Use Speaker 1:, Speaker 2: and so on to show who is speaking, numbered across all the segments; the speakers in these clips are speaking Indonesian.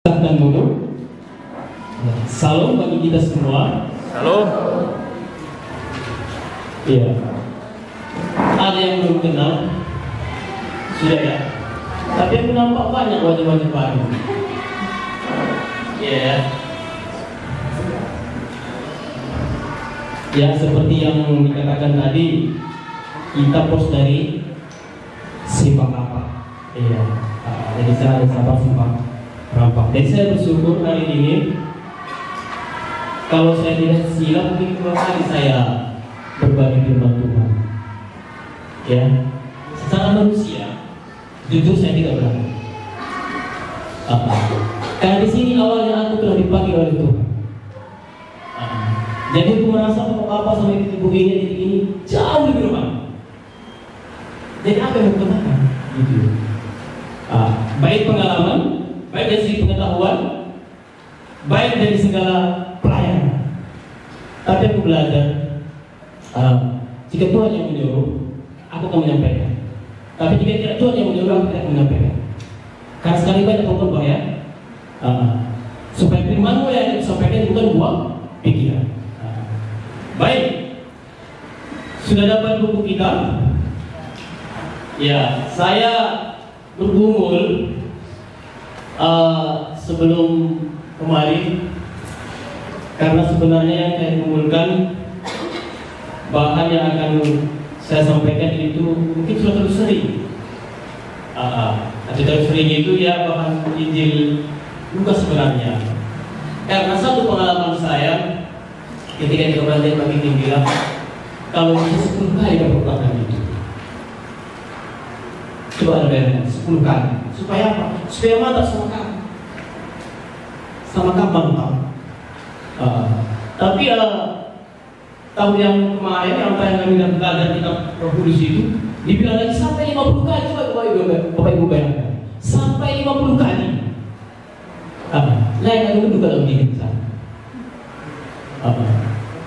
Speaker 1: Dan dulu, salam bagi kita semua.
Speaker 2: Salam.
Speaker 1: Iya. Ada yang belum kenal, sudah ya. Tapi aku nampak banyak wajah-wajah baru. Iya. Ya seperti yang dikatakan tadi, kita pos dari sifat apa? Iya. Jadi saya ada sifat rampak. Jadi saya bersyukur hari ini. Kalau saya tidak silap, mungkin dua kali saya berbagi firman Tuhan. Ya, secara manusia, jujur saya tidak berani. Karena di sini awalnya aku telah dipakai oleh Tuhan. Jadi aku merasa apa sampai tubuh ini jauh lebih lemah. Jadi apa yang mau katakan? Gitu. Baik pengalaman, baik dari segi pengetahuan, baik dari segala pelayanan. Tapi aku belajar, jika Tuhan yang menyuruh, aku akan menyampaikan. Tapi jika tidak Tuhan yang menyuruh, aku tidak menyampaikan. Karena sekali banyak teman-teman ya, supaya firman-Mu yang disampaikan bukan buah pikiran. Baik, sudah dapat buku kita. Ya, saya bergumul sebelum kemarin karena sebenarnya yang saya kumpulkan bahan yang akan saya sampaikan itu mungkin sudah terlalu sering. Terlalu sering itu ya bahan Injil Lukas sebenarnya. Karena satu pengalaman saya ketika kita belajar bagi tim bilang kalau bisa 10 kali dapat bahan itu. Coba Anda bayangkan 10 kali. Supaya apa? Supaya mantap sama kamu. Sama kamu mantap. Tapi tahun yang kemarin yang kami belajar kitab Roh Kudus itu dibilang lagi sampai 50 kali. Coba Bapak Ibu bayangkan. Sampai 50 kali. Lain kali itu dalam diri kita.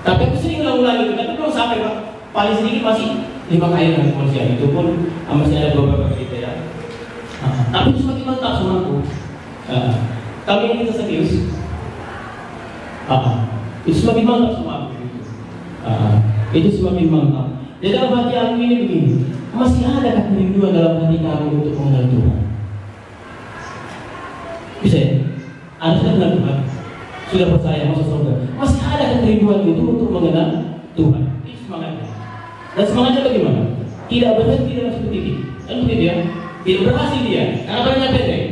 Speaker 1: Tapi aku sering ulang-ulang itu, tapi belum sampai Pak. Paling sedikit masih 5 kali dengan manusia. Itu pun masih ada beberapa kita ya. Tapi itu semakin mantap sama aku. Kami ini kita serius. Itu semakin mantap sama aku. Itu semakin mantap. Jadi dalam hati aku ini begini, masih ada kerinduan dalam hati kami untuk mengenal Tuhan. Bisa ya? Anda sudah kenal Tuhan, sudah percaya masa surga. Masih ada kerinduan itu untuk mengenal Tuhan. Itu semangatnya. Dan semangatnya bagaimana? Tidak berhenti dalam satu titik. Kan begitu ya? Tidak berhasil dia, karena banyak pendek.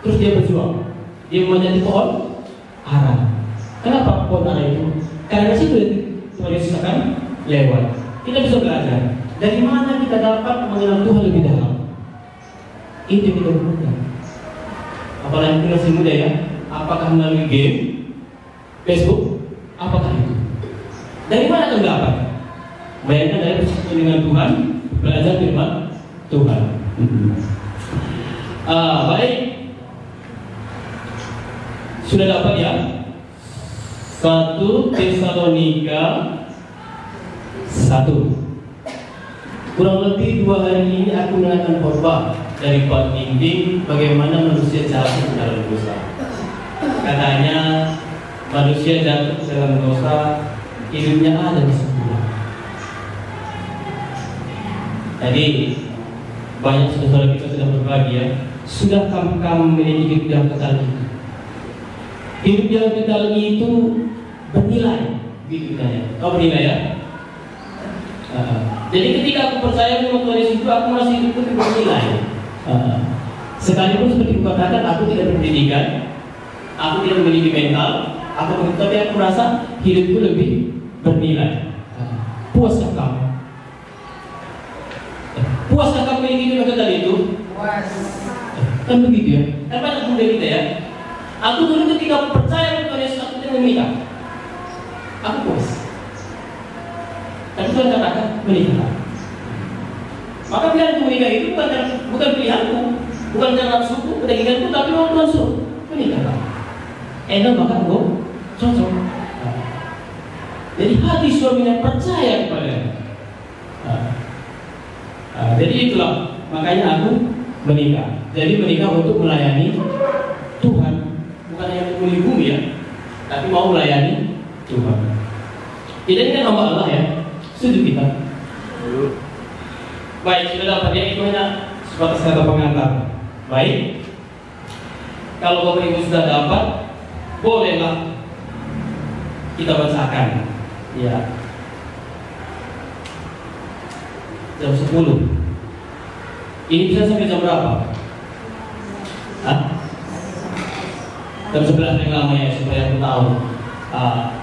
Speaker 1: Terus dia berjuang. Dia memanjati pohon ara. Kenapa pohon ara itu? Karena di situ Tuhan Yesus akan lewat. Kita bisa belajar dari mana kita dapat mengenal Tuhan lebih dalam. Itu yang kita butuhkan. Apalagi kita masih muda ya. Apakah melalui game, Facebook, apakah itu? Dari mana kita dapat? Bayangkan dari bersekutu dengan Tuhan, belajar firman Tuhan. Baik, sudah dapat ya? 1 Tesalonika 1. Kurang lebih 2 hari ini aku mendengarkan khotbah dari Pak Dinding bagaimana manusia jatuh dalam dosa. Katanya manusia jatuh dalam dosa, hidupnya ada di sebelah. Jadi banyak saudara kita sudah berbagi ya. Sudah kamu memiliki hidup yang kekal itu. Hidup yang kekal itu bernilai, gitu kan ya. Kau bernilai ya. Jadi ketika aku percaya dengan Tuhan Yesus itu, aku masih hidup lebih bernilai. Sekalipun seperti katakan, aku tidak berpendidikan, aku tidak memiliki mental, tapi aku merasa hidupku lebih bernilai. Puaskah kamu? Puaskah kamu memiliki hidup yang kekal itu? Puas. Kan begitu ya? Kan banyak muda kita ya. Aku dulu ketika percaya dengan Tuhan Yesus, aku tidak menikah. Aku puas. Tapi Tuhan katakan menikah. Maka pilihan menikah itu bukan pilihanku, bukan karena nafsuku, kedaginganku, tapi orang Tuhan suruh menikah. Enak maka gue cocok. Jadi hati suaminya percaya kepadanya. Jadi itulah makanya aku menikah. Jadi menikah untuk melayani Tuhan. bukan hanya menghuni bumi ya, tapi mau melayani Tuhan. Kita ini kan hamba Allah ya, setuju kita? Baik, sudah dapat ya, itu hanya sebatas kata pengantar. Baik, kalau Bapak Ibu sudah dapat, bolehlah kita bacakan. Ya, jam 10. Ini bisa sampai jam berapa? Hah? Jam 11 yang lama ya, supaya aku tahu.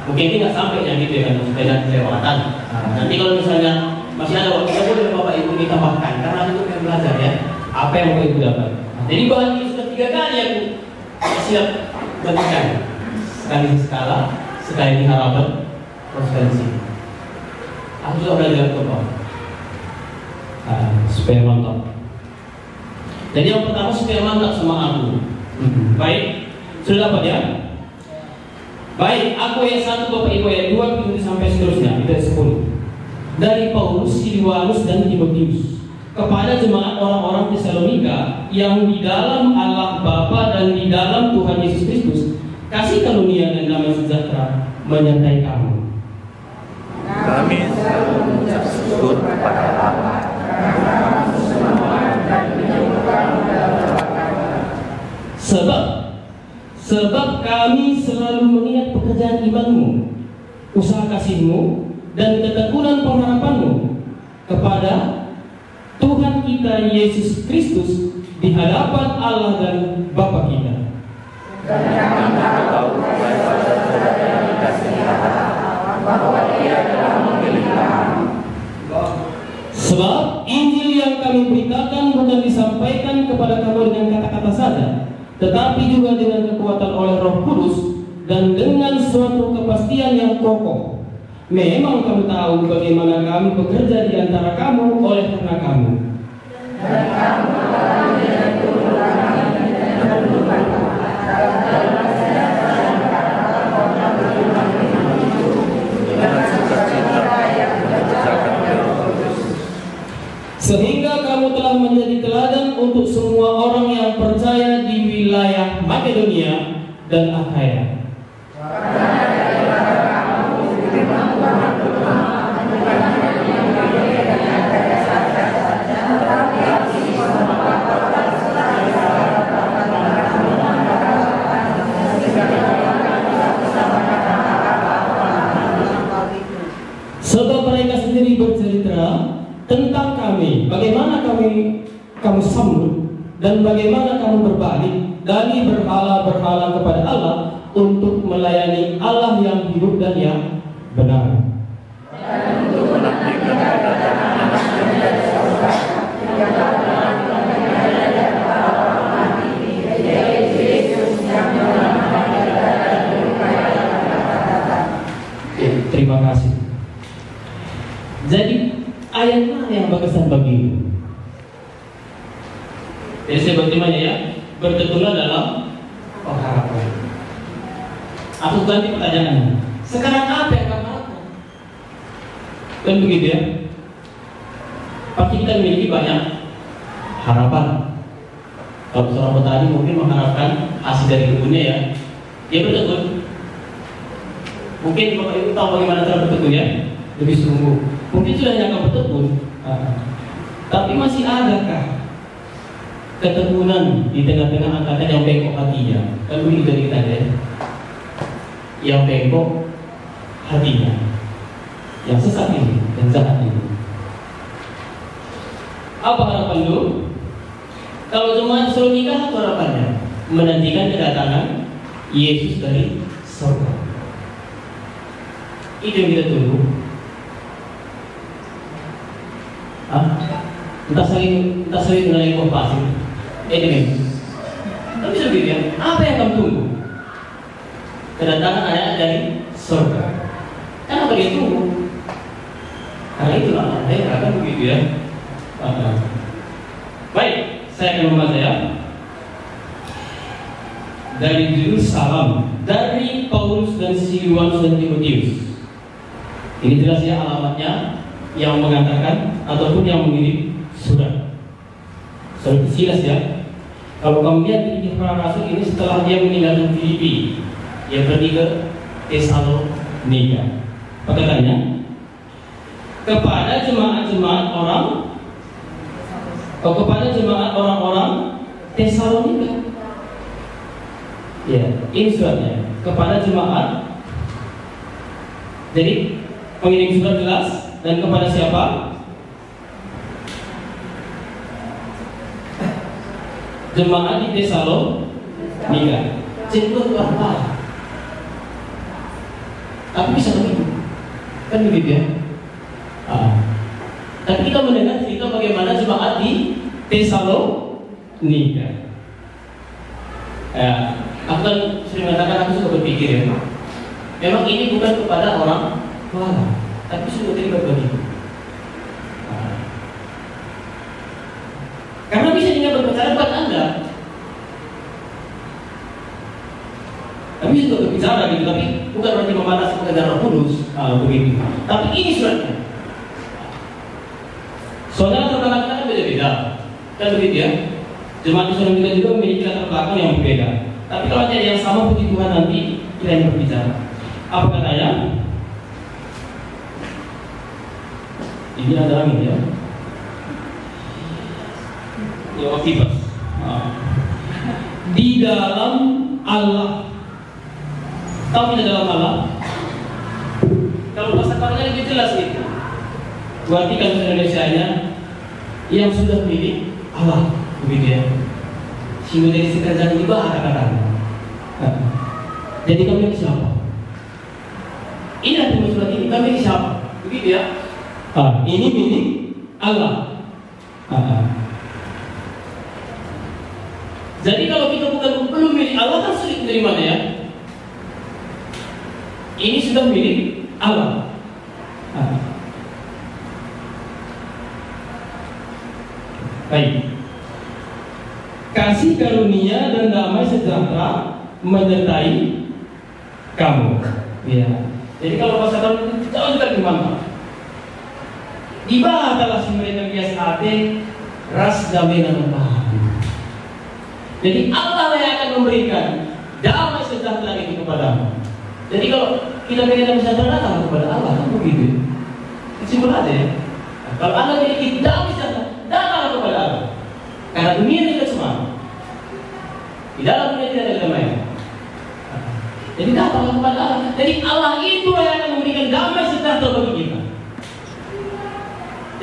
Speaker 1: Mungkin ini nggak sampai yang gitu ya kan, supaya nanti kelewatan. Nanti kalau misalnya masih ada waktu, boleh Bapak Ibu kita makan, karena itu kan belajar ya, apa yang Bapak Ibu dapat. Jadi bahan ini sudah 3 kali aku siap bagikan. Sekali di skala, sekali di harapan, terus sekali di sini. Aku sudah belajar ke Bapak, supaya mantap. Jadi yang pertama supaya mantap sama aku. Baik, sudah dapat ya? Baik, aku ayat 1 Bapak Ibu ayat 2 sampai seterusnya, itu ayat 10. Dari Paulus, Silwanus dan Timotius kepada jemaat orang-orang Tesalonika yang di dalam Allah Bapa dan di dalam Tuhan Yesus Kristus, kasih karunia dan damai sejahtera menyertai kamu.
Speaker 2: Kami selalu mengucap syukur kepada Allah
Speaker 1: sebab kami selalu mengingat pekerjaan imanmu, usaha kasihmu, dan ketekunan pengharapanmu kepada Tuhan kita Yesus Kristus di hadapan Allah dan Bapa kita.
Speaker 2: Dan kami tahu bahwa saudara yang dikasihi Allah, bahwa Dia telah memilih kami.
Speaker 1: Sebab Injil yang kami beritakan bukan disampaikan kepada kamu dengan kata-kata saja, tetapi juga dengan kekuatan oleh Roh Kudus dan dengan suatu kepastian yang kokoh. Memang kamu tahu bagaimana kami bekerja di antara kamu oleh karena kamu.
Speaker 2: Dan kamu telah menjadi turunan dan turunan dalam sejarah yang karena berjuang dengan sukacita yang dikerjakan oleh Roh Kudus.
Speaker 1: Sehingga kamu telah menjadi teladan untuk semua orang yang percaya di wilayah Makedonia dan Akhaya. Sebab mereka sendiri bercerita tentang kami, bagaimana kamu sambut dan bagaimana kamu berbalik dari berhala-berhala kepada Allah untuk melayani Allah yang hidup dan yang benar.
Speaker 2: Dan untuk menantikan kedatangan Anak dari surga yang telah dilakukan para mati, yaitu Yesus yang menyelamatkan kita dari dunia yang akan datang.
Speaker 1: Terima kasih. Jadi ayat mana yang berkesan bagimu? Jadi saya bertanya ya, bertekunlah dalam pengharapan. Aku ganti pertanyaannya. Sekarang apa yang kamu lakukan? Kan begitu ya. Pasti kita memiliki banyak harapan. Kalau seorang petani mungkin mengharapkan hasil dari kebunnya ya, dia bertekun. Mungkin Bapak Ibu tahu bagaimana cara bertekun ya, lebih sungguh. Mungkin sudah nyangka bertekun, tapi masih adakah ketekunan di tengah-tengah angkatan yang bengkok hatinya? Kan begitu dari kita ya, yang bengkok hatinya, yang sesat ini, yang jahat ini. Apa harapan lu? Kalau jemaat Tesalonika, apa harapannya? Menantikan kedatangan Yesus dari surga. Itu yang kita tunggu. Entah saling mengenai kompasi. Ini tapi sebenarnya apa yang kamu tunggu? Kedatangan anak dari surga. Kenapa dia tunggu? Karena itulah ada kan begitu ya. Baik, saya akan membaca ya. Dari judul salam dari Paulus dan Silwanus dan Timotius. Ini jelas ya alamatnya, yang mengantarkan ataupun yang mengirim surat. Seperti Silas ya. Kalau kamu lihat di para rasul ini setelah dia meninggalkan Filipi, dia pergi ke Tesalonika. Apa katanya? Kepada jemaat-jemaat orang-orang Tesalonika. Ya, ini suratnya. Kepada jemaat. Jadi pengirim surat jelas, dan kepada siapa? Jemaat di Tesalonika. Jadi itu apa? Tapi bisa begitu, kan begitu ya? Tapi kita mendengar cerita bagaimana jemaat di Tesalonika. Ya, aku kan sering mengatakan, aku suka berpikir ya. Memang ini bukan kepada orang tua, tapi sudah terlibat begitu. Karena bisa juga berbicara buat Anda. Kami sudah berbicara gitu, tapi bukan berarti membatasi pekerjaan Roh Kudus, begitu. Tapi ini suratnya. Soalnya latar belakang kita kan beda-beda, kan begitu ya. Jemaat Islam kita juga memiliki latar belakang yang berbeda. Tapi kalau ada yang sama, puji Tuhan, nanti kita yang berbicara. Apa katanya? Ini ada angin ya. Wakifas. Di dalam Allah. Tahu di dalam Allah? Kalau bahasa Arabnya lebih jelas itu. Berarti kan Indonesia-nya yang sudah milik Allah, begitu ya. Sehingga dari sekerjaan itu kata-kata. Jadi kami milik siapa? Ini arti surat ini, kami milik siapa? Begitu ya. Ini milik Allah. Jadi kalau kita belum milik Allah, kan sulit menerimanya ya. Ini sudah milik Allah. Baik. Kasih karunia dan damai sejahtera menyertai kamu. Ya. Jadi kalau bahasa kamu itu jauh lebih mantap. Ibadalah si mereka biasa hati ras damai dan bahagia. Jadi Allah yang akan memberikan damai sejahtera itu kepadamu. Jadi kalau kita pengen damai sejahtera, datang kepada Allah, kan begitu. Simpel aja ya. Kalau Anda memiliki damai sejahtera, datanglah kepada Allah. Karena dunia tidak semua. Di dalam dunia tidak ada kedamaian. Jadi datanglah kepada Allah. Jadi Allah itu yang akan memberikan damai sejahtera bagi kita.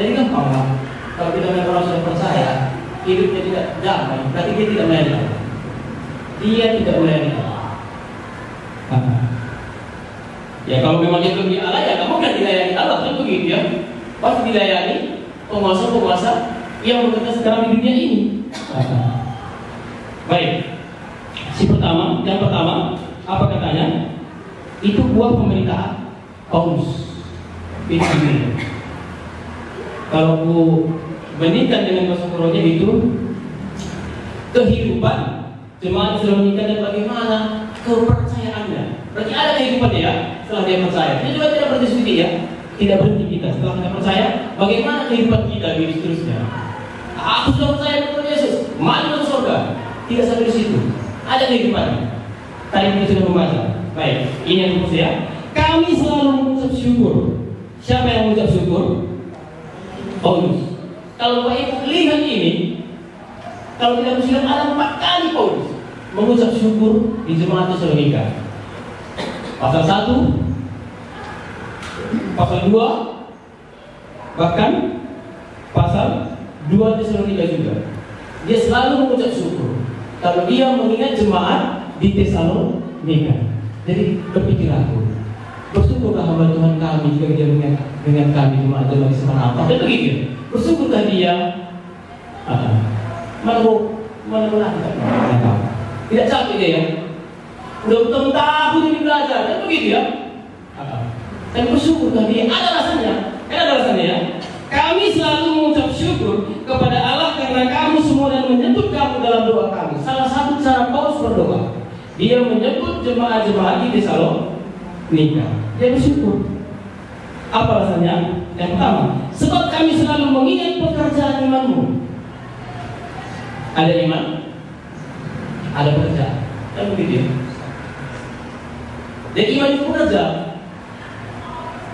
Speaker 1: Jadi gampang lah. Kalau kita memang orang sudah percaya, hidupnya tidak damai, berarti dia tidak melayani Allah. Dia tidak melayani Allah. Ya kalau memang itu di Allah, ya kamu kan dilayani Allah, kan begitu ya. Pasti dilayani penguasa-penguasa yang bekerja sekarang di dunia ini. Baik. Yang pertama, apa katanya? Itu buah pemerintahan Paulus. Ini. Kalau ku bandingkan dengan bahasa Qur'annya itu kehidupan jemaat Tesalonika dan bagaimana kepercayaannya. Berarti ada kehidupannya ya setelah dia percaya. Dia juga tidak berhenti sedikit ya, tidak berhenti kita setelah kita percaya. Bagaimana kehidupan kita di seterusnya? Aku sudah percaya kepada Yesus, maju ke surga. Tidak sampai di situ. Ada kehidupannya. Tadi kita sudah membaca. Baik, ini yang terus ya. Kami selalu mengucap syukur. Siapa yang mengucap syukur? Paulus. Kalau Bapak Ibu lihat ini, kalau kita mesti ada 4 kali Paulus mengucap syukur di jemaat Tesalonika. Pasal 1, pasal 2, bahkan pasal 2 Tesalonika juga. Dia selalu mengucap syukur kalau dia mengingat jemaat di Tesalonika. Jadi berpikir aku, bersyukurlah hamba Tuhan kami jika dia mengingat dengan kami jemaat di Semarang. Dan begitu, bersyukurlah dia. Mana tidak capek dia ya. Udah bertahun-tahun ini belajar, kan begitu ya. Dan bersyukurlah dia. Ada rasanya, ada rasanya ya. Kami selalu mengucap syukur kepada Allah karena kamu semua dan menyebut kamu dalam doa kami. Salah satu cara Paulus berdoa, dia menyebut jemaat-jemaat di Tesalonika. Dia bersyukur. Apa rasanya? Yang pertama, sebab kami selalu mengingat pekerjaan imanmu. Ada iman? ada pekerjaan. Kan begitu ya. Dan iman itu bekerja.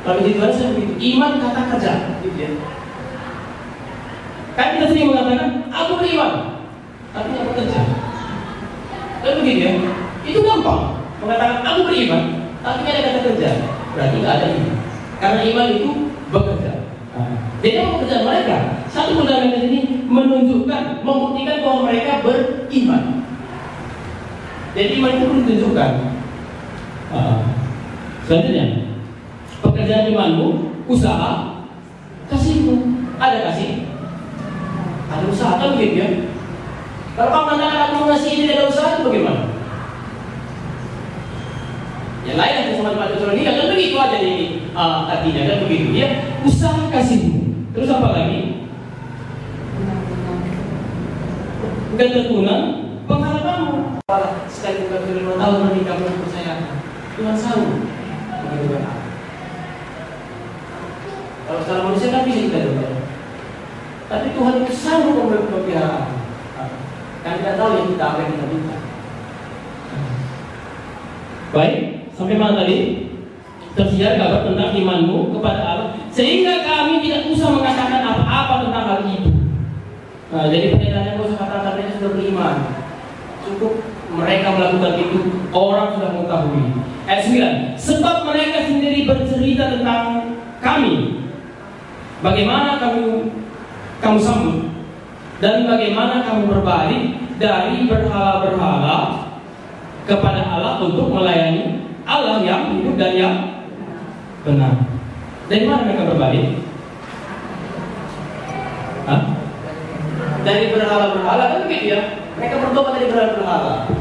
Speaker 1: Kalau di Tuhan saya begitu, iman kata kerja, gitu ya. Kan kita sering mengatakan, aku beriman, tapi nggak bekerja. Kan begitu ya. Itu gampang. Mengatakan aku beriman, tapi nggak ada kata kerja, berarti nggak ada iman. Karena iman itu bekerja. Jadi apa pekerjaan mereka? Satu fundamental ini menunjukkan, membuktikan bahwa mereka beriman. Jadi iman itu menunjukkan. Selanjutnya, pekerjaan imanmu, usaha, kasihmu. Ada kasih, ada usaha, kan begitu ya. Kalau kamu mengatakan aku mengasihi tidak ada usaha, itu bagaimana? Yang lain yang sama dengan Tesalonika kan begitu aja ini artinya kan begitu ya. Usaha kasihmu. Terus apa lagi? Ketekunan pengharapanmu. Sekali bukan 5 tahun menikah belum percaya. Tuhan sanggup. Begitu kan? Kalau secara manusia kan bisa kita dengar. Tapi Tuhan itu sanggup memelihara. Kan kita tahu yang kita apa yang kita minta. Baik. Sampai mana tadi? Tersiar kabar tentang imanmu kepada Allah, sehingga kami tidak usah mengatakan apa-apa tentang hal itu. Jadi pernyataannya gak usah katakan mereka sudah beriman. Cukup mereka melakukan itu, orang sudah mengetahui. Ayat 9. Sebab mereka sendiri bercerita tentang kami, bagaimana kamu sambut, dan bagaimana kamu berbalik dari berhala-berhala kepada Allah untuk melayani Allah yang hidup dan yang benar. Dari mana mereka berbalik? Dari berhala-berhala, kan begitu ya. Mereka bertobat dari berhala-berhala.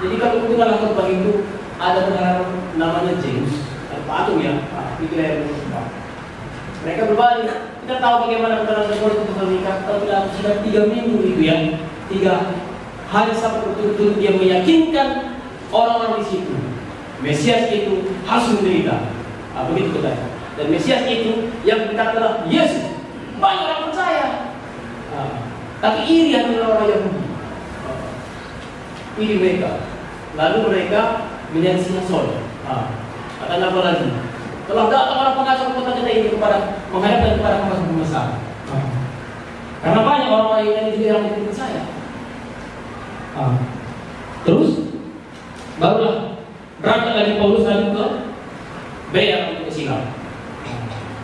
Speaker 1: Jadi kalau kita dalam khotbah itu ada berhala namanya James, patung ya, itu yang mereka berbalik. Kita tahu bagaimana berhala seperti itu Tesalonika. Kalau sudah 3 minggu itu ya, 3 hari sampai betul-betul dia meyakinkan orang-orang di situ. Mesias itu harus menderita. Begitu katanya. Dan Mesias itu yang berkata adalah Yesus. Banyak orang percaya. Tapi iri adalah orang Yahudi. Iri mereka. Lalu mereka menjadi sinasol. Kata apa lagi? Telah datang orang pengasuh kota kita ini kepada menghadapkan kepada pengasuh besar. Karena banyak orang-orang yang juga yang tidak percaya. Terus barulah berangkat dari Paulus lagi ke Berea untuk ke Silam.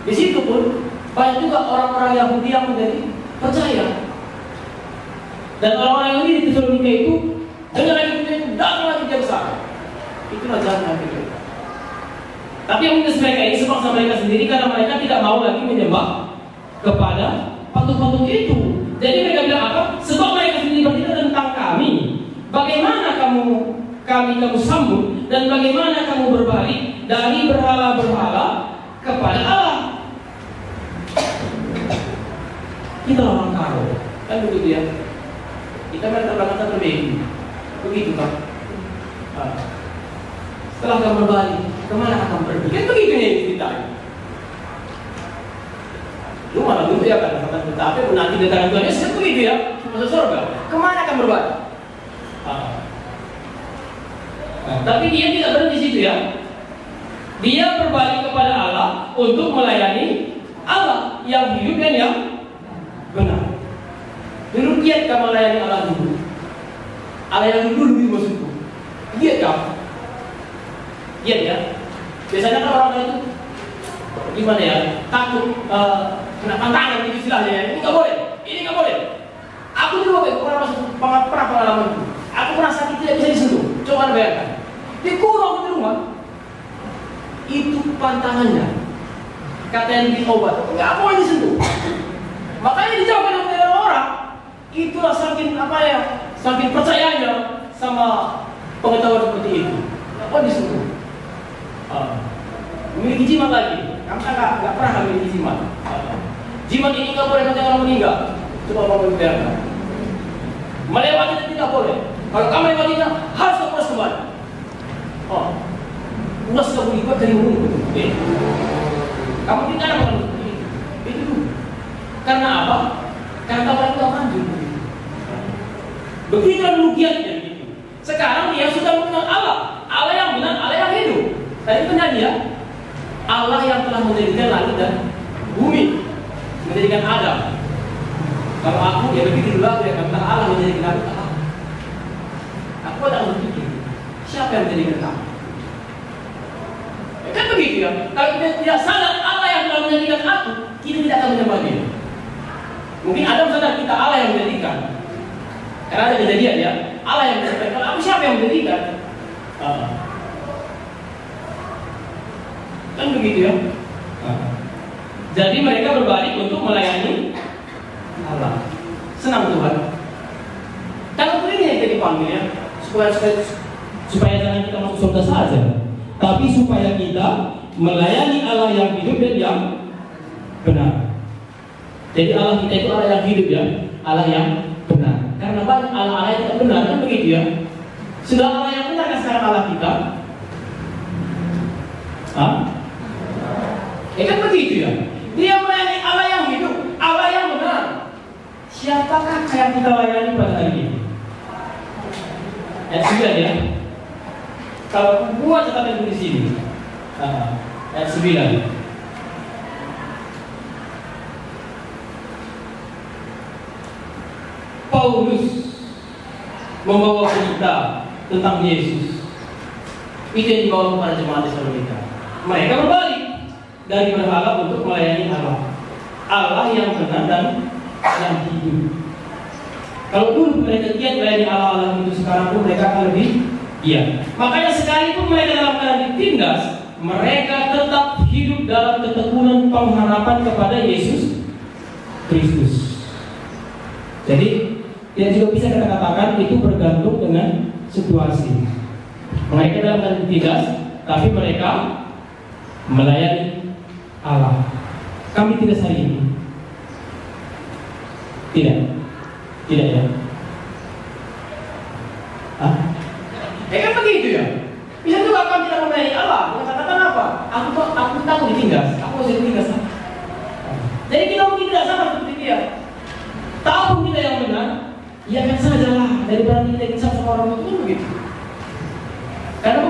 Speaker 1: Di situ pun banyak juga orang-orang Yahudi yang menjadi percaya. Dan orang-orang Yahudi di Tesalonika itu dengan lagi itu datang lagi dia besar. Itulah jalan hati mereka. Tapi yang menulis mereka ini sebangsa mereka sendiri karena mereka tidak mau lagi menyembah kepada patung-patung itu. Jadi mereka bilang apa? Sebab mereka sendiri bercerita tentang kami. Bagaimana kami sambut dan bagaimana kamu berbalik dari berhala-berhala kepada Allah. Kita orang karo, kan begitu ya. Kita mereka belakang terbaik, begitu kan. Setelah kamu berbalik, kemana akan pergi? Kan begitu nih ceritanya. Lu malah dulu ya kan, tapi menanti kedatangan Tuhan Yesus kan begitu ya, masuk surga. Kemana akan berbalik? Tapi dia tidak berhenti di situ ya. Dia berbalik kepada Allah untuk melayani Allah yang hidup dan yang benar. Dulu giat kamu melayani Allah dulu. Allah yang dulu maksudku. Giat kamu. Giat ya. Biasanya kan orang itu gimana ya? Takut kena pantangan gitu istilahnya ya. Ini nggak boleh. Ini nggak boleh. Aku dulu pernah pengalamanku. Aku merasa tidak bisa disentuh. Coba bayangkan. Dikurung di rumah. Itu pantangannya. Kata yang bikin obat. Nggak boleh disentuh. Makanya dijauhkan oleh orang. Itulah saking saking percayanya sama pengetahuan seperti itu. Nggak boleh disentuh. Memiliki jimat lagi. Kamu nggak pernah memiliki jimat. Jimat ini nggak boleh sampai orang meninggal. Coba kamu bayangkan. Melewati tidak boleh. Kalau kamu melewatinya harus terus kembali. Ulas kamu dibuat dari umum. Kamu tidak ada makan itu. Karena apa? Karena orang itu maju. Begitu dulu giatnya gitu. Sekarang dia sudah mengenal Allah, Allah yang benar, Allah yang hidup. Tadi benar dia, Allah yang telah menjadikan langit dan bumi, menjadikan Adam. Kalau aku ya begitu dulu aku ya kata Allah menjadikan aku. Aku ada berpikir, siapa yang menjadikan kamu? Ya, kan begitu ya. Kalau kita tidak sadar Allah yang telah menjadikan aku, kita tidak akan menyembah Dia. Mungkin Adam sadar kita Allah yang menjadikan. Karena ada kejadian ya, Allah yang menjadikan. Kalau aku siapa yang menjadikan? Kan begitu ya. Jadi mereka berbalik untuk melayani Allah. Senang Tuhan. Kalau ini yang jadi panggil ya, supaya jangan kita masuk surga saja, tapi supaya kita melayani Allah yang hidup dan yang benar. Jadi Allah kita itu Allah yang hidup ya, Allah yang benar. Karena banyak Allah yang tidak benar, kan begitu ya. Sudah Allah yang benar kan sekarang Allah kita? Ya kan begitu ya. Dia melayani Allah yang hidup, Allah yang benar. Siapakah yang kita layani pada hari ini? Ayat 9 ya. Kalau buat catatan di sini. Ayat 9. Paulus membawa berita tentang Yesus. Itu yang dibawa kepada jemaat Tesalonika. Mereka berbalik dari berhala untuk melayani Allah, Allah yang benar dan yang hidup. Kalau dulu mereka giat melayani Allah itu, sekarang pun mereka akan lebih giat. Makanya sekalipun mereka dalam keadaan ditindas, mereka tetap hidup dalam ketekunan pengharapan kepada Yesus Kristus. Jadi kita juga bisa kita katakan itu bergantung dengan situasi. Mereka dalam keadaan ditindas, tapi mereka melayani Allah. Kami tidak hari ini. Tidak ya. Kan begitu ya. Bisa juga kami tidak melayani Allah. Kita katakan apa? Aku takut ditindas. Aku harus ditindas. Jadi kita mungkin tidak sama seperti dia. Tahu kita yang benar, ya kan sajalah daripada kita kisah sama orang itu begitu. Karena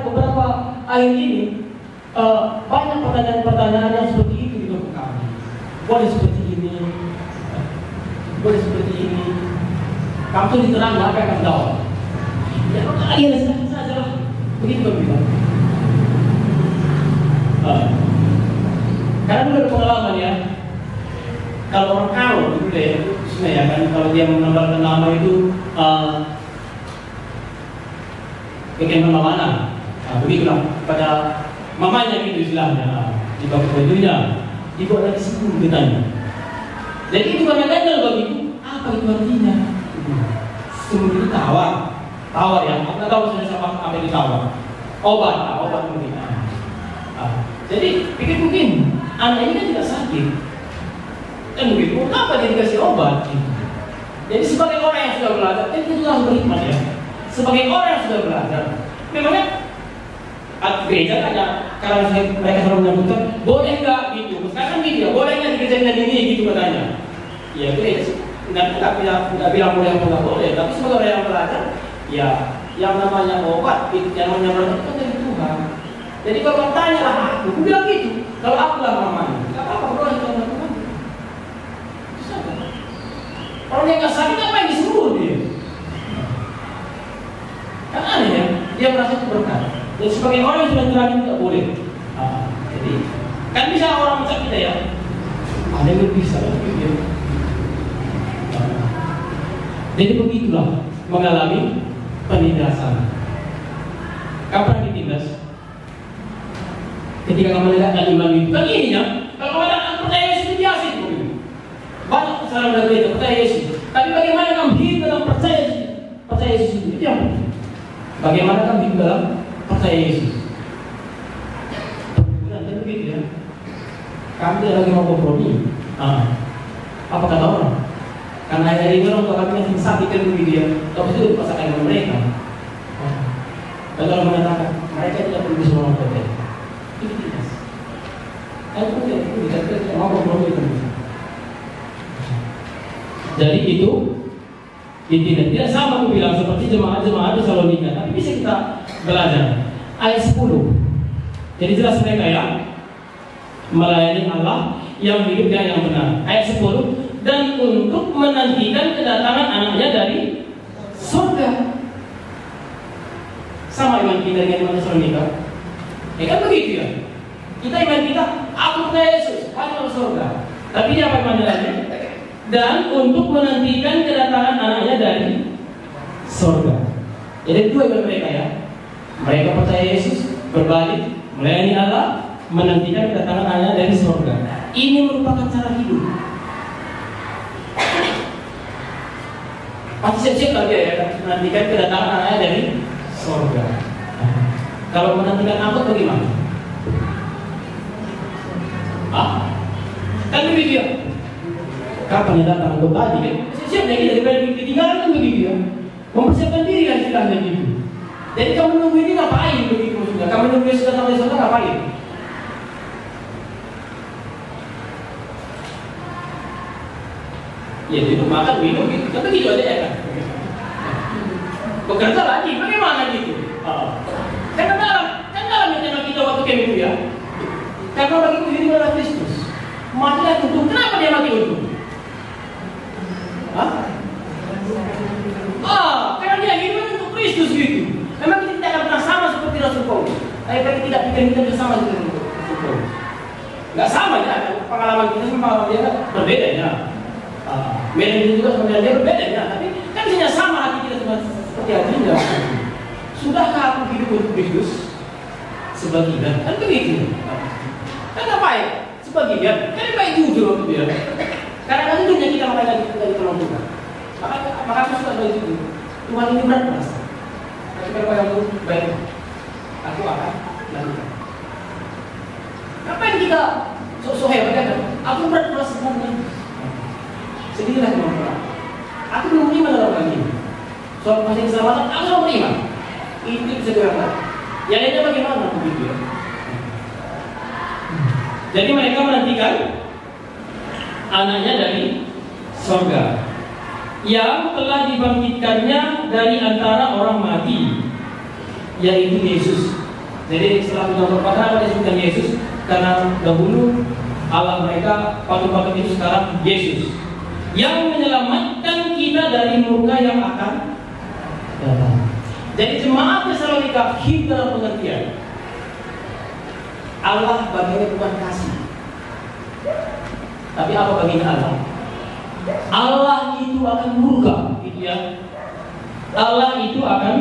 Speaker 1: beberapa akhir ini banyak pertanyaan-pertanyaan yang seperti itu di tubuh kami. Boleh seperti ini, boleh seperti ini. Kamu tuh diterang apa yang kamu tahu? Ya iya saja lah. Begitu kan bilang. Karena dulu ada pengalaman ya. Kalau orang karo dulu deh, ya kan kalau dia menambahkan nama itu bikin mana? Begitulah pada mamanya gitu istilahnya, di bawah bajunya, dibuat lagi sepuluh ditanya. Jadi itu karena gagal begitu, apa itu artinya? Semua tawar ya, aku tahu sudah sama apa itu tawar. Obat mungkin. Jadi pikir mungkin anak ini kan tidak sakit, kan begitu. Kenapa dia dikasih obat? Jadi sebagai orang yang sudah belajar, kita juga harus berhikmat ya. Sebagai orang yang sudah belajar, memangnya gereja aja karena mereka selalu menyebutkan boleh nggak gitu, sekarang gitu ya, boleh nggak dikerjain ini gitu katanya. Ya gereja nggak bilang boleh atau nggak boleh, tapi sebagai orang yang belajar, ya yang namanya obat, yang namanya belajar itu dari Tuhan. Jadi kalau tanya aku bilang gitu, kalau aku lah mamanya, nggak apa-apa boleh kita lakukan. Orang yang nggak sakit apa yang disuruh dia? Kan aneh ya, dia merasa itu berkat. Dan sebagai orang yang sudah terangin tidak boleh. Jadi kan bisa orang macam kita ya. Ada yang bisa gitu. Jadi begitulah mengalami penindasan. Kapan ditindas? Ketika kamu melihat iman itu, kan ini ya. Kalau kamu tidak percaya Yesus itu biasa itu. Banyak kesalahan dari kita percaya Yesus. Tapi bagaimana kamu hidup dalam percaya Yesus itu yang penting. Bagaimana kamu hidup dalam percaya Yesus? Benar begitu ya. Kami tidak lagi mau kompromi. Apa kata orang? Karena dari itu orang tua kami masih sakit kan begitu ya. Tapi itu pasangan dengan mereka. Dan kalau mengatakan mereka tidak perlu semua orang tua. Itu tidak. Aku tidak mau kompromi itu. Jadi itu ditindas. Tidak sama aku bilang seperti jemaat-jemaat Tesalonika, tapi bisa kita belajar. Ayat 10. Jadi jelas mereka ya, melayani Allah yang hidup dan yang benar. Ayat 10. Dan untuk menantikan kedatangan anaknya dari surga. Sama iman kita dengan iman Tesalonika. Ya kan begitu ya. Kita iman kita, aku percaya Yesus, aku masuk surga. Tapi dia apa iman lagi? Dan untuk menantikan kedatangan anaknya dari surga. Jadi dua iman mereka ya. Mereka percaya Yesus, berbalik, melayani Allah, menantikan kedatangan anaknya dari surga. Ini merupakan cara hidup. Pasti siap-siap lagi ya, menantikan kedatangan anaknya dari surga. Kalau menantikan angkot bagaimana? Kan begitu ya. Kapan dia datang angkot tadi kan? Siap ya kita daripada ketinggalan kan begitu ya. Mempersiapkan diri kan istilahnya gitu. Jadi kamu menunggu ini ngapain begitu maksudnya? Kamu menunggu Yesus datang dari surga ngapain? Ya itu makan minum gitu. Kan begitu aja ya kan? Bekerja lagi, bagaimana gitu? Kan dalam tema kita waktu kami itu ya. Karena bagiku hidup adalah Kristus. Matilah untuk, kenapa dia mati untuk? Karena dia hidup untuk Kristus gitu. Memang kita tidak akan pernah sama seperti Rasul Paulus. Tapi tidak pikir kita bisa sama seperti Rasul Paulus. Nggak sama ya, pengalaman kita sama pengalaman dia kan berbeda ya. Medan itu juga sama dia berbeda ya. Tapi kan bisa sama hati kita seperti hatinya. Sudahkah aku hidup untuk Kristus? Sebagian, kan begitu. Kan ngapain? Sebagian, kan baik jujur waktu dia. Karena kan dunia kita makanya kita ditolong Tuhan. Maka aku suka baik jujur. Tuhan ini berat merasa. Tapi kalau kamu baik, aku akan lakukan. Ngapain kita sok-sok hebat kan? Aku berat merasa sebenarnya. Sedihlah teman-teman. Aku belum terima dalam hal ini. Soal masih keselamatan, aku belum terima. Itu bisa dilakukan. Yang lainnya bagaimana begitu ya? Jadi mereka menantikan anaknya dari surga yang telah dibangkitkannya dari antara orang mati, yaitu Yesus. Jadi setelah menyampaikan disebutkan Yesus karena dahulu Allah mereka patung-patung itu sekarang Yesus yang menyelamatkan kita dari murka yang akan datang. Jadi jemaat Tesalonika hidup dalam pengertian Allah baginya bukan kasih. Tapi apa baginya Allah? Allah itu akan murka, gitu ya. Allah itu akan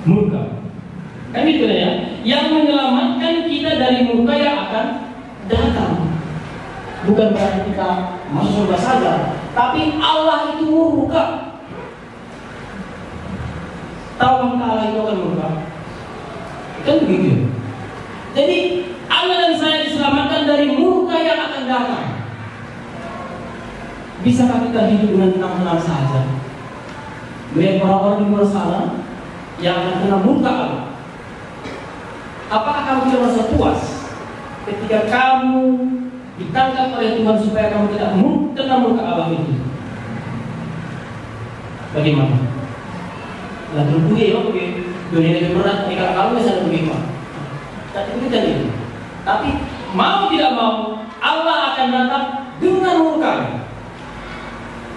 Speaker 1: murka. Kan gitu ya. Yang menyelamatkan kita dari murka yang akan datang. Bukan berarti kita masuk surga saja, tapi Allah itu murka. Tahu Allah itu akan murka? Kan begitu. Jadi Anda dan saya diselamatkan dari murka yang akan datang. Bisakah kita hidup dengan tenang-tenang saja? Melihat orang-orang di luar sana yang akan kena murka Allah. Apakah kamu tidak merasa puas ketika kamu ditangkap oleh Tuhan supaya kamu tidak kena murka Allah itu? Bagaimana? Nah, terbukti ya, dunia lebih berat jika kamu misalnya begitu. Tapi itu kan itu. Tapi mau tidak mau, Allah akan datang dengan murka.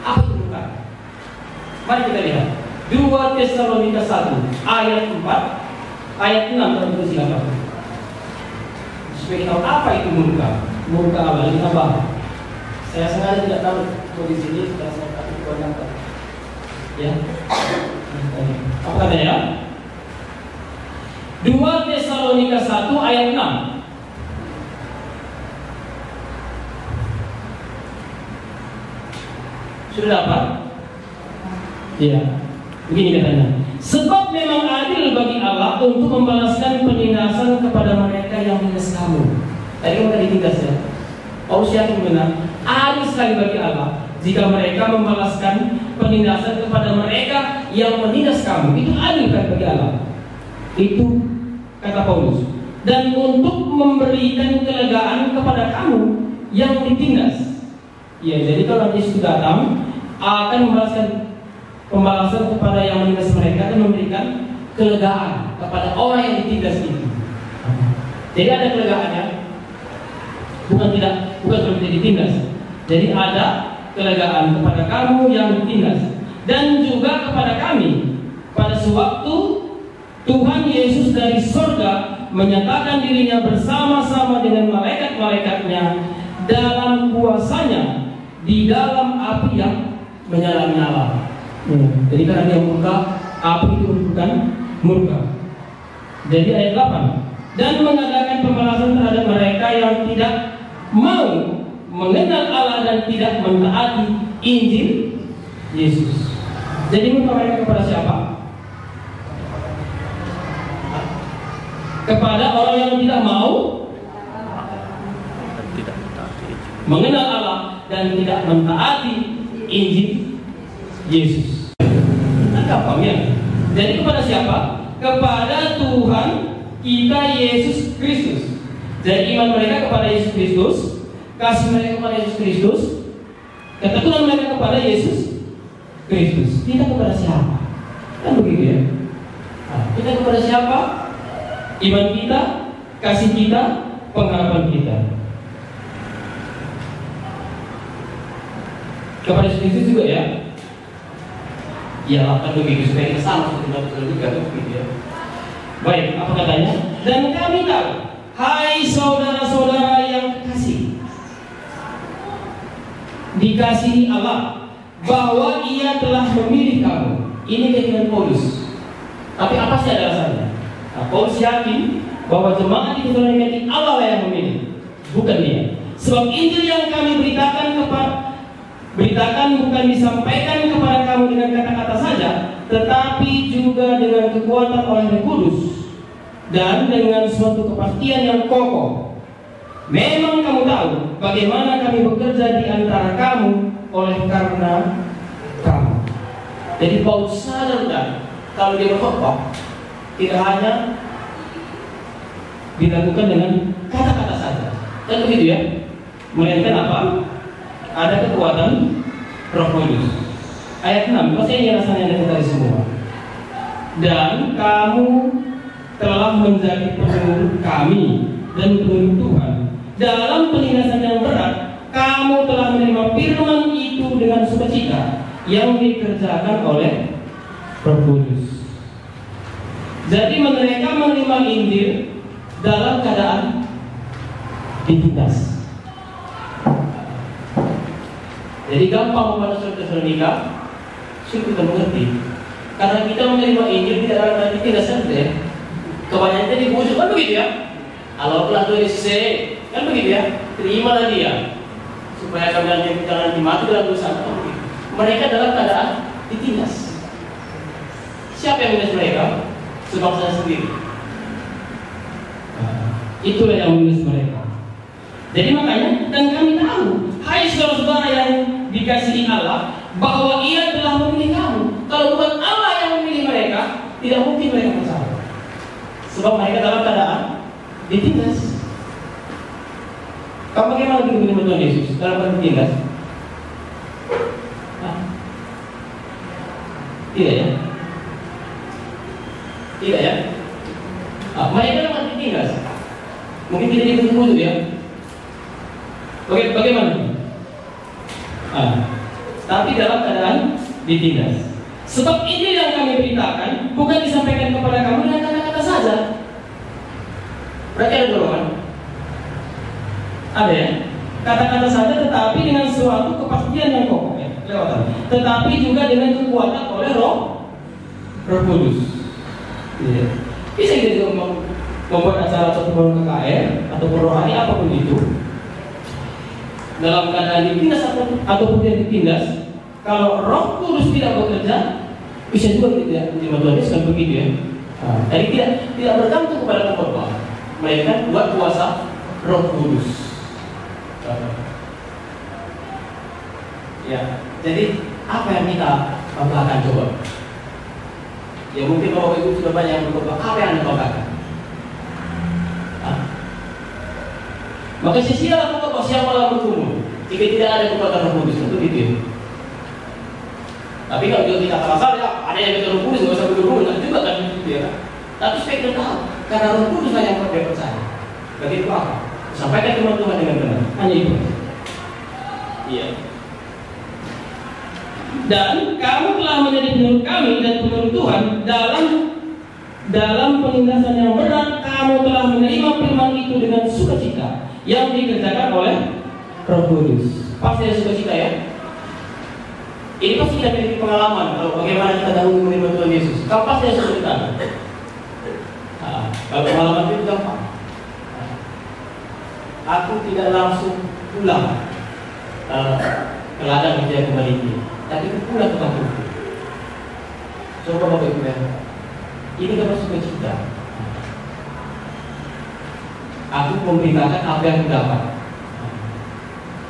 Speaker 1: Apa itu murka? Mari kita lihat 2 Tesalonika 1 ayat 4 ayat 6 teman-teman silakan. Supaya kita tahu apa itu murka. Murka Allah kita bahas. Saya sengaja tidak tahu di sini sudah saya kasih kebanyakan. Ya. Apa katanya? 2 Tesalonika 1 ayat 6. Sudah dapat? Iya. Begini katanya. Sebab memang adil bagi Allah untuk membalaskan penindasan kepada mereka yang menindas kamu. Tadi kita ditindas ya. Paulus yakin benar. Adil sekali bagi Allah jika mereka membalaskan penindasan kepada mereka yang menindas kamu. Itu adil kan bagi Allah. Itu kata Paulus. Dan untuk memberikan kelegaan kepada kamu yang ditindas. Ya, jadi kalau Yesus datang akan membalaskan pembalasan kepada yang menindas mereka dan memberikan kelegaan kepada orang yang ditindas itu. Jadi ada kelegaannya, bukan belum ditindas. Jadi ada kelegaan kepada kamu yang ditindas dan juga kepada kami pada sewaktu Tuhan Yesus dari surga menyatakan dirinya bersama-sama dengan malaikat-malaikatnya dalam kuasanya di dalam api yang menyala-nyala. Jadi karena dia murka, api itu bukan murka. Jadi ayat 8, dan mengadakan pembalasan terhadap mereka yang tidak mau mengenal Allah dan tidak mentaati Injil Yesus. Jadi murka mereka kepada siapa? Kepada orang yang tidak mau mengenal Allah dan tidak mentaati Injil Yesus. Nah, gampang ya. Jadi kepada siapa? Kepada Tuhan kita Yesus Kristus. Jadi iman mereka kepada Yesus Kristus, kasih mereka kepada Yesus Kristus, ketekunan mereka kepada Yesus Kristus. Kita kepada siapa? Kan begitu ya. Nah, kita kepada siapa? Iman kita, kasih kita, pengharapan kita. Kepada Yesus Kristus juga ya. Ya, kan begitu supaya kita sama seperti juga begitu ya. Baik, apa katanya? Dan kami tahu, hai saudara-saudara yang kekasih, dikasihi Allah, bahwa Ia telah memilih kamu. Ini keyakinan Paulus. Tapi apa sih alasannya? Nah, Paulus yakin bahwa jemaat di Tesalonika Allah yang memilih, bukan dia. Sebab Injil yang kami beritakan bukan disampaikan kepada kamu dengan kata-kata saja, tetapi juga dengan kekuatan oleh Roh Kudus dan dengan suatu kepastian yang kokoh. Memang kamu tahu bagaimana kami bekerja di antara kamu oleh karena kamu. Jadi Paulus sadar kalau dia berkhotbah tidak hanya dilakukan dengan kata-kata saja, kan begitu ya? Melainkan apa? Ada kekuatan Roh Kudus. Ayat 6, pasti ini rasanya dari tadi semua. Dan kamu telah menjadi penuh kami dan penuh Tuhan. Dalam penindasan yang berat, kamu telah menerima firman itu dengan sukacita yang dikerjakan oleh Roh Kudus. Jadi mereka menerima Injil dalam keadaan ditindas. Jadi gampang kepada saudara Tesalonika, sulit kita mengerti. Karena kita menerima Injil tidak dalam keadaan ditindas saja. Kebanyakan jadi busuk kan begitu ya. Allah telah tulis kan begitu ya. Terimalah dia supaya kalian jangan dimati dalam dosa. Mereka dalam keadaan ditindas. Siapa yang menindas mereka? Sebangsa sendiri. Itulah yang menulis mereka. Jadi makanya, dan kami tahu, hai saudara-saudara yang dikasihi Allah, bahwa Ia telah memilih kamu. Kalau bukan Allah yang memilih mereka, tidak mungkin mereka percaya. Sebab mereka dalam keadaan ditindas. Kamu bagaimana begitu menerima Tuhan Yesus dalam keadaan ditindas? Tidak ya? Tidak ya? Mereka dalam ditindas. Mungkin tidak dibutuh ya. Bagaimana? Tapi dalam keadaan ditindas. Sebab ini yang kami beritakan bukan disampaikan kepada kamu dengan kata-kata saja. Berarti ada dorongan? Ada ya? Kata-kata saja tetapi dengan suatu kepastian yang kokoh ya. Tetapi juga dengan kekuatan oleh Roh Kudus. Ya. Bisa kita juga membuat acara ataupun KKR ataupun rohani apapun itu dalam keadaan ditindas ataupun tidak ditindas, kalau Roh Kudus tidak bekerja, bisa juga tidak diterima Tuhan Yesus kan begitu ya. Jadi tidak bergantung kepada khotbah, melainkan buat kuasa Roh Kudus. Ya, jadi apa yang kita banggakan coba? Ya mungkin Bapak Ibu sudah banyak yang berkhotbah, apa yang Anda banggakan? Maka sia-sialah khotbah siapa malah berkumur jika tidak ada kekuatan Roh Kudus, itu gitu ya. Tapi kalau kita salah ya, ada yang betul Roh Kudus, nggak usah berguru, nggak juga kan gitu ya. Tapi supaya kita tahu, karena Roh Kudus lah yang dia percaya. Begitu apa? Sampaikan firman Tuhan dengan benar. Hanya itu. Iya. Dan kamu telah menjadi penurut kami dan penurut Tuhan dalam penindasan yang berat. Kamu telah menerima firman itu dengan sukacita yang dikerjakan oleh Roh Kudus. Pasti ada sukacita ya. Ini pasti kita memiliki pengalaman kalau bagaimana kita dahulu menerima Tuhan Yesus. Kalau pasti ada sukacita. Kalau pengalaman itu gampang. Aku tidak langsung pulang ke ladang kerja kembali ini, tapi aku pulang ke kampungku. Coba Bapak Ibu ya, ini kan sukacita. Aku memberitakan apa yang aku dapat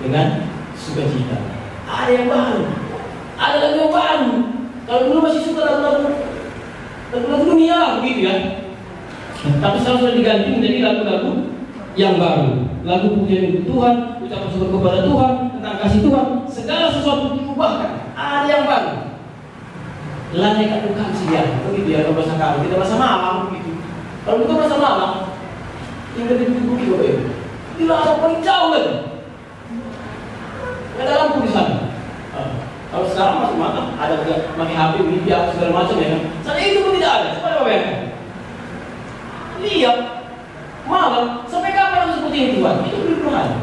Speaker 1: dengan sukacita. Ada yang baru, ada lagu yang baru. Kalau dulu masih suka lagu-lagu dunia begitu ya, tapi sekarang sudah diganti menjadi lagu-lagu yang baru. Lagu pujian Tuhan, ucapan syukur kepada Tuhan, tentang kasih Tuhan, segala sesuatu diubahkan. Ada yang baru. Lalai bukan siang, begitu ya, kalau bahasa kami, tidak bahasa malam begitu. Kalau bukan bahasa malam, tinggal di bukit Bapak Ibu. Di ladang paling jauh lagi. Ada lampu di sana. Kalau sekarang masuk malam, ada pakai HP, media, segala macam ya kan. Sana itu pun tidak ada. Seperti apa ya? Lihat malam, sampai kapan harus seperti itu Tuhan? Itu belum pernah.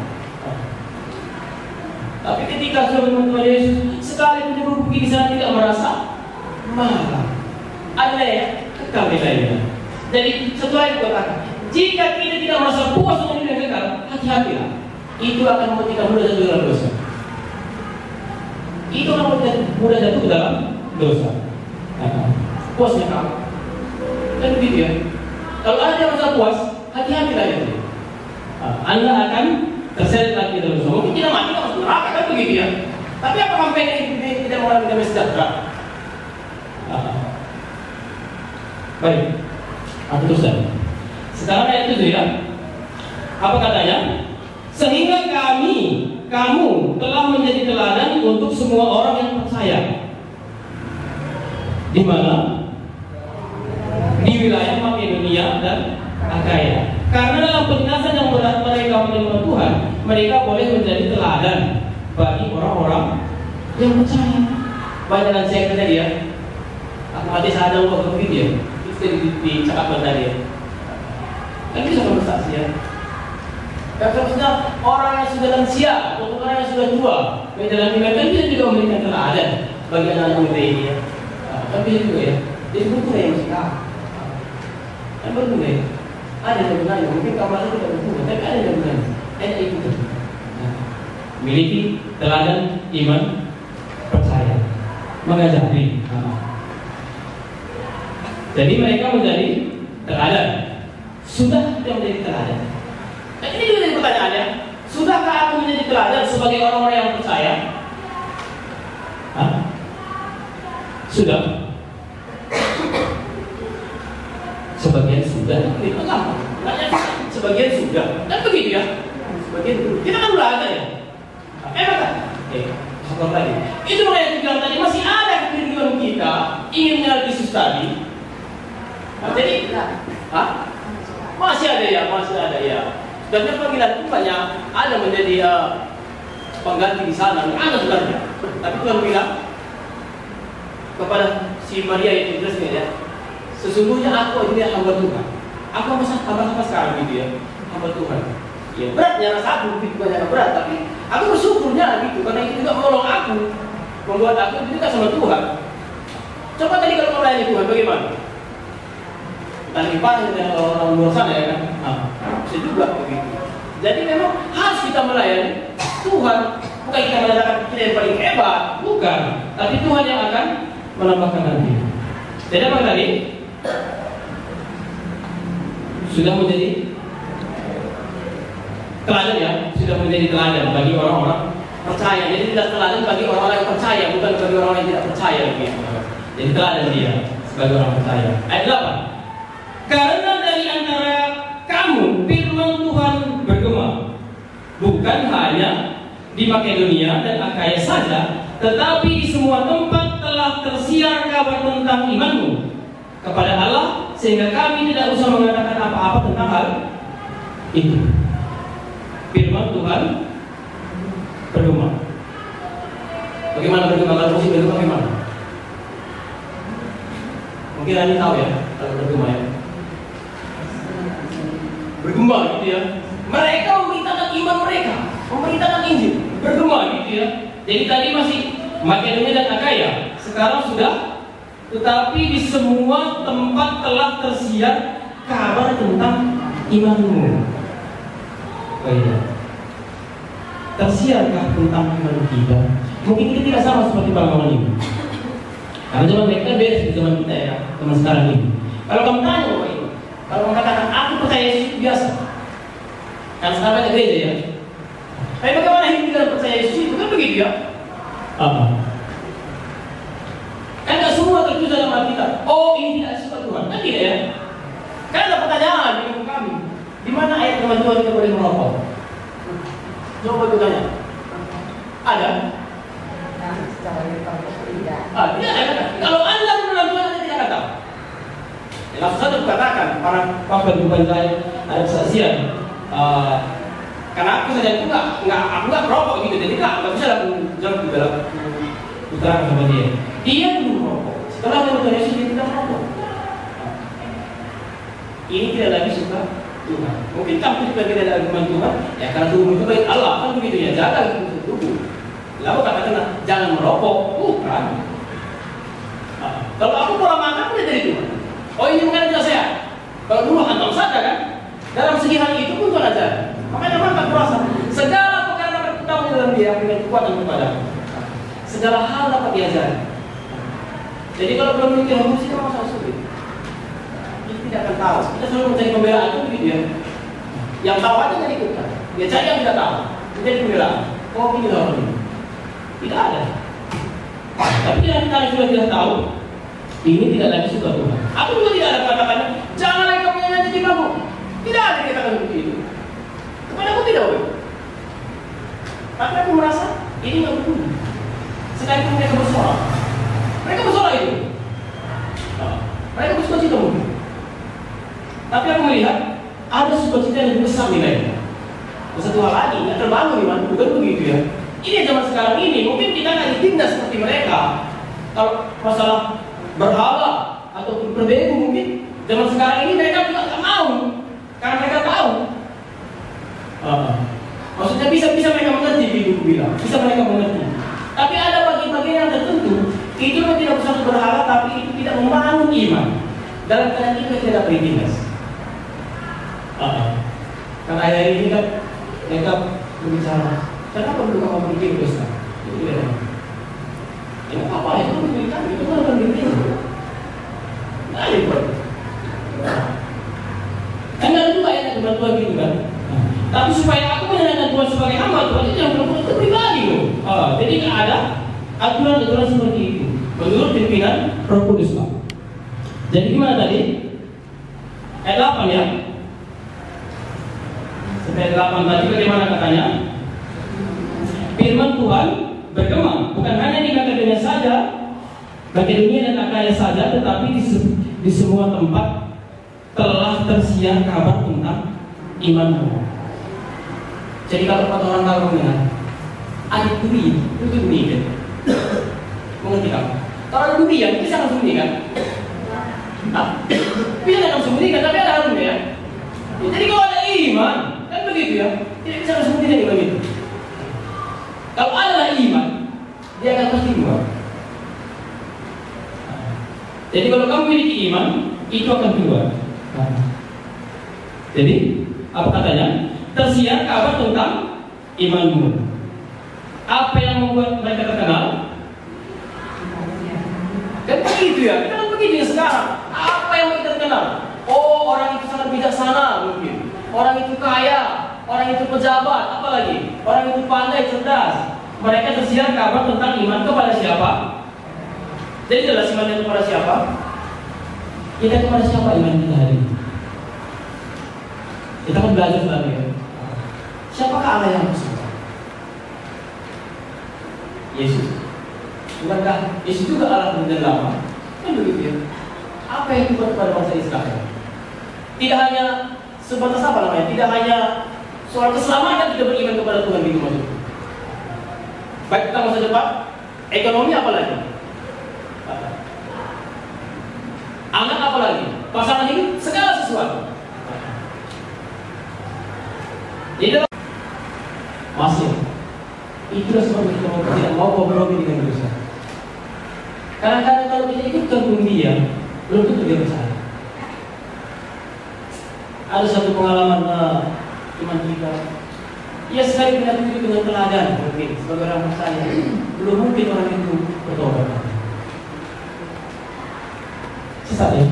Speaker 1: Tapi ketika sudah menemukan Tuhan Yesus, sekali pun dia pergi di sana tidak merasa malam. Ada ya, kekal nilainya. Jadi setelah itu katakan, jika kita tidak merasa puas dengan hidup yang kekal, hati-hatilah. Itu akan membuat kita mudah jatuh dalam dosa. Itu akan membuat mudah jatuh dalam dosa. Puasnya kamu. Dan begitu ya. Kalau ada yang merasa puas, hati-hatilah itu. Anda akan terseret lagi dalam dosa. Mungkin tidak mati, masuk neraka kan begitu ya. Tapi apa sampai ini tidak mengalami damai sejahtera? Baik, aku teruskan. Sekarang ayat 7 ya. Apa katanya? Sehingga kamu telah menjadi teladan untuk semua orang yang percaya. Di mana? Di wilayah Makedonia dan Akaya. Karena dalam penindasan yang berat mereka menerima Tuhan, mereka boleh menjadi teladan bagi orang-orang yang percaya. Banyak saya tadi ya. Aku mati sadar untuk begitu ya. Itu dicakapkan tadi ya. Kan bisa bersaksi ya. Dan seharusnya orang yang sudah lansia atau orang yang sudah tua menjalani ibadah bisa juga memberikan teladan bagi anak-anak muda ini ya. Kan bisa juga ya. Jadi bukan yang masih tahu. Kan berguna ya. Ada yang berguna. Mungkin kamarnya tidak berguna, tapi ada yang berguna. Ada ikutan. Miliki teladan iman percaya, mengajari. Jadi mereka menjadi teladan. Sudah tidak menjadi teladan. Nah, ini juga jadi pertanyaannya. Sudahkah aku menjadi teladan sebagai orang-orang yang percaya? Sudah. Sebagian sudah. Itu gampang. Sebagian sudah. Dan begitu ya. Sebagian kita kan belajar ya. Kan? Satu lagi. Itu makanya yang bilang tadi masih ada kerinduan kita ingin mengenal Yesus tadi. Jadi, masih ada ya. Dan panggilan itu banyak ada menjadi pengganti di sana. Ada sebenarnya. Tapi Tuhan bilang kepada si Maria itu jelasnya ya. Sesungguhnya aku ini hamba Tuhan. Aku hamba sekarang gitu ya. Hamba Tuhan. Ya beratnya rasa aku begitu banyak berat, tapi aku bersyukurnya gitu karena itu juga menolong aku, membuat aku dekat sama Tuhan. Coba tadi kalau melayani Tuhan bagaimana? Tadi paling dengan orang luar sana ya kan? Bisa juga begitu. Jadi memang harus kita melayani Tuhan, bukan kita menyatakan kita yang paling hebat, bukan. Tapi Tuhan yang akan menambahkan nanti. Jadi apa tadi? Sudah menjadi teladan ya, sudah menjadi teladan bagi orang-orang percaya. Jadi tidak teladan bagi orang-orang yang percaya, bukan bagi orang-orang yang tidak percaya begitu. Jadi teladan dia sebagai orang percaya. Ayat 8. Karena dari antara kamu firman Tuhan bergema, bukan hanya di Makedonia dan Akaya saja, tetapi di semua tempat telah tersiar kabar tentang imanmu kepada Allah, sehingga kami tidak usah mengatakan apa-apa tentang hal itu. Firman Tuhan bergema. Bagaimana bergema? Kalau musik bergema bagaimana? Mungkin Anda tahu ya kalau bergema ya. Bergema gitu ya. Mereka memberitakan iman mereka, memberitakan Injil, bergema gitu ya. Jadi tadi masih Makedonia dan Akaya, sekarang sudah. Tetapi di semua tempat telah tersiar kabar tentang imanmu. Oh iya. Tersiarkah tentang iman kita? Mungkin kita tidak sama seperti bangsa ini. Karena zaman mereka beda di zaman kita ya, zaman sekarang ini. Kalau kamu tanya bahwa ini, kalau mengatakan aku percaya Yesus biasa, kan sekarang ada gereja ya. Tapi bagaimana hidup kita percaya Yesus itu kan begitu ya? Kan tidak semua tertulis dalam Alkitab. Oh ini tidak suka Tuhan, kan tidak ya? Kan ada pertanyaan di muka kami. Di mana ayat firman Tuhan kita boleh merokok? Coba bertanya. Ada? Tidak ada kata. Kalau Anda mengenal Tuhan, Anda tidak kata. Langsung saja katakan, para pastor di depan saya ada kesaksian. Karena aku saja itu aku nggak merokok gitu, jadi nggak bisa aku jawab di dalam utara sama dia. Dia dulu merokok. Setelah dia bertanya Yesus, dia tidak merokok. Ini tidak lagi suka Tuhan. Mungkin kamu juga tidak ada argumen Tuhan, ya karena tubuh itu baik Allah kan begitu ya, jaga tubuh. Lalu katakan jangan merokok, bukan. Kalau aku pola makan udah dari Tuhan. Oh ini bukan tidak sehat. Kalau dulu antum sadar kan, dalam segi hal itu pun Tuhan ajar. Makanya makan puasa. Segala perkara dapat ketahui dalam dia dengan kekuatan kepada. Segala hal dapat diajari. Jadi kalau belum mikir hukum sih masalah sulit. Kita tidak akan tahu. Kita selalu mencari pembelaan itu begitu ya. Yang tahu aja nggak ikutkan. Dia cari yang tidak tahu. Menjadi pembelaan. Oh ini loh ini. Tidak ada. Tapi kita sudah tidak tahu. Ini tidak lagi suka Tuhan. Aku juga tidak ada kata-kata. Jangan lagi kamu yang jadi kamu. Tidak ada kata-kata begitu. Kepada aku tidak boleh. Tapi aku merasa ini nggak betul. Sekalipun mereka bersorak. Mereka bersorak itu. Mereka bersukacita mungkin. Tapi aku melihat ada sukacita yang lebih besar nilainya. Satu hal lagi, nggak terbangun iman, bukan begitu ya. Ini zaman sekarang ini, mungkin kita nggak ditindas seperti mereka. Kalau masalah berhala atau berbeda mungkin zaman sekarang ini mereka juga nggak mau, karena mereka tahu. Maksudnya bisa mereka mengerti, ibu bilang, bisa mereka mengerti. Tapi ada bagian-bagian yang tertentu itu tidak usah berhala, tapi itu tidak membangun iman. Dalam keadaan itu tidak ditindas. Karena ayat ini kan mereka berbicara, kenapa belum kamu bikin pesta? Itu tidak ada. Ya apa itu memberikan itu kan akan bikin. Nah itu. Kan ada juga ayat kepada Tuhan gitu kan. Tapi supaya aku menyenangkan Tuhan sebagai hamba Tuhan itu yang berbuat itu pribadi loh. Jadi nggak ada aturan-aturan seperti itu menurut pimpinan Roh Kudus Pak. Jadi gimana tadi? Ayat 8 ya. Ayat 8 tadi bagaimana katanya? Firman Tuhan bergema bukan hanya di Makedonia saja, Makedonia dan Akaya saja, tetapi di semua tempat telah tersiar kabar tentang imanmu. Jadi kalau kata orang tahu mendengar, ada duri, itu duri kan? Mengerti kamu? Kalau ada duri ya, bisa langsung sembunyi kan? Bisa langsung sembunyi kan? Tapi ada harumnya ya. Jadi kalau ada iman, kan begitu ya, tidak bisa langsung sembunyi begitu. Kalau ada iman, dia akan pasti keluar. Jadi kalau kamu memiliki iman, itu akan keluar. Jadi apa katanya? Tersiar kabar tentang imanmu. Apa yang membuat mereka terkenal? Kan begitu ya, kita kan begitu ya sekarang. Apa yang kita terkenal? Oh orang itu sangat bijaksana mungkin. Orang itu kaya, orang itu pejabat, apalagi orang itu pandai, cerdas. Mereka tersiar kabar tentang iman kepada siapa? Jadi jelas imannya kepada siapa? Kita kepada siapa iman kita hari ini? Kita kan belajar lagi ya. Siapakah Allah yang bersama? Yesus. Bukankah Yesus juga Allah perjanjian lama? Kan begitu ya. Apa yang dibuat kepada bangsa Israel? Tidak hanya sebatas apa namanya? Tidak hanya soal keselamatan kita beriman kepada Tuhan gitu maksudnya. Baik tentang masa depan, ekonomi apa lagi? Anak apa lagi? Pasangan ini segala sesuatu. Jadi masih itulah sebabnya kita tidak mau kompromi dengan dosa. Kadang-kadang kalau kita ikutkan undian, belum tentu dia percaya. Ada satu pengalaman teman kita, ia sekali menyatu dengan teladan mungkin sebagai orang percaya, belum mungkin orang itu bertobat. Sesat ya.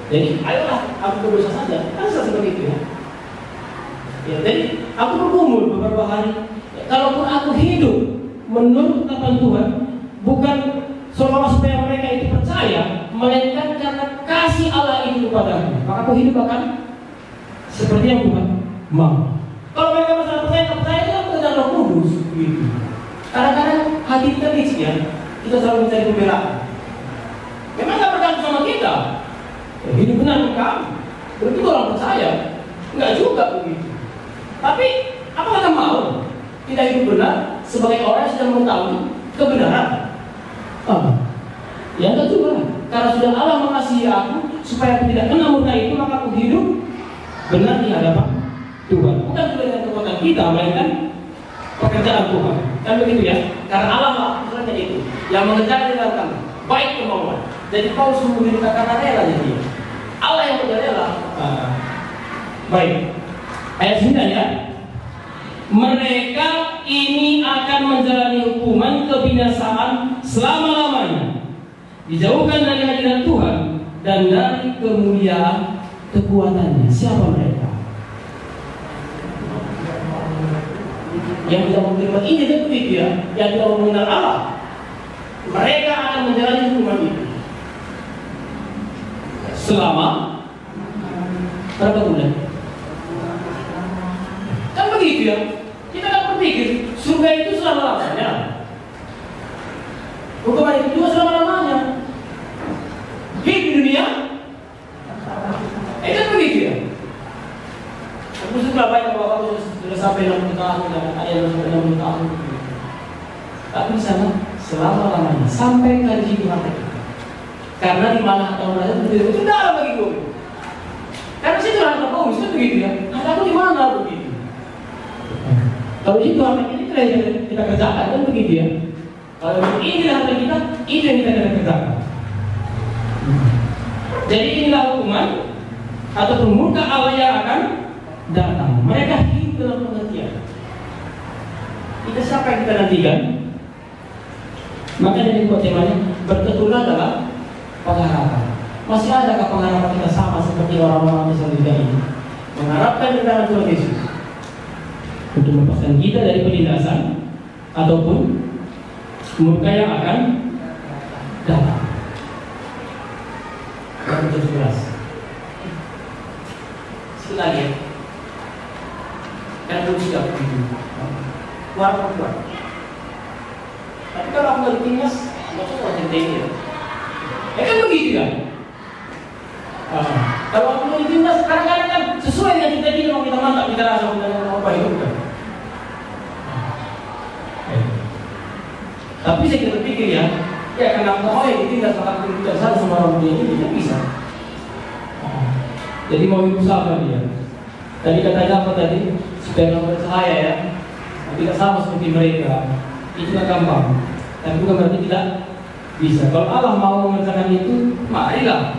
Speaker 1: Jadi ayolah aku berdosa saja, kan seperti itu ya. Ya, jadi aku bergumul beberapa hari. Kalaupun aku hidup menurut ketetapan Tuhan, bukan seolah supaya mereka itu percaya, melainkan karena kasih Allah itu kepadaku, maka aku hidup akan seperti yang Tuhan mau. Kalau mereka masalah percaya itu kan tentang Roh Kudus, gitu. Kadang-kadang hati kita licik ya, kita selalu mencari pembelaan. Memang nggak bergantung sama kita. Ya, hidup benar kamu, berarti orang percaya, nggak juga begitu. Tapi apakah kamu mau tidak hidup benar sebagai orang yang sedang mengetahui kebenaran? Ya enggak juga. Karena sudah Allah mengasihi aku supaya aku tidak kena murka itu, maka aku hidup benar di hadapan Tuhan. Bukan juga dengan kekuatan kita, melainkan pekerjaan Tuhan. Kan begitu ya? Karena Allah maksudnya itu yang mengejar di dalam kamu baik kemauan. Jadi Paulus menderita karena rela jadi Allah yang berrela. Baik. Ayat 9 ya. Mereka ini akan menjalani hukuman kebinasaan selama-lamanya, dijauhkan dari hadirat Tuhan dan dari kemuliaan kekuatannya. Siapa mereka? Yang tidak menerima ini dan begitu ya, yang tidak mengenal Allah. Mereka akan menjalani hukuman itu selama berapa bulan? Kan begitu ya. Kita kan berpikir surga itu selama-lamanya, hukuman itu juga selama-lamanya. Hidup di dunia kan begitu ya. Aku sudah banyak bapak sudah sampai 60 tahun dan ada yang sampai 60 tahun. Tapi di sana selama-lamanya sampai gaji Tuhan kita. Karena di mana tahun lalu itu dalam bagi gue. Karena situ harta kau itu begitu ya. Hartaku di mana begitu? Kalau itu harta kita kerjakan kan begitu ya. Kalau ini harta kita, ini yang kita kerjakan. Jadi inilah hukuman ataupun murka Allah yang akan datang. Mereka hidup dalam pengertian. Kita siapa yang kita nantikan? Maka dari buat temanya berketulah dalam pengharapan. Masih adakah pengharapan kita sama seperti orang-orang Tesalonika ini? Mengharapkan kedatangan Tuhan Yesus untuk melepaskan kita dari penindasan ataupun murka yang akan datang. Yang jelas. Sekali lagi ya. Karena belum siap begitu. Keluar. Tapi kalau aku dari timnas, maksudnya macam ini ya. Kan begitu kan? Kalau aku dari timnas, kadang-kadang kan sesuai dengan kita mau kita mantap, kita rasa kita mau apa itu kan. Tapi saya kita berpikir ya karena mau yang ditinggal maka kita salah sama orang dunia ini tidak bisa. Jadi mau hidup sama dia. Tadi katanya apa tadi? Supaya nggak bercahaya ya. Tidak sama seperti mereka. Itu nggak gampang. Tapi bukan berarti tidak bisa. Kalau Allah mau mengerjakan itu, marilah.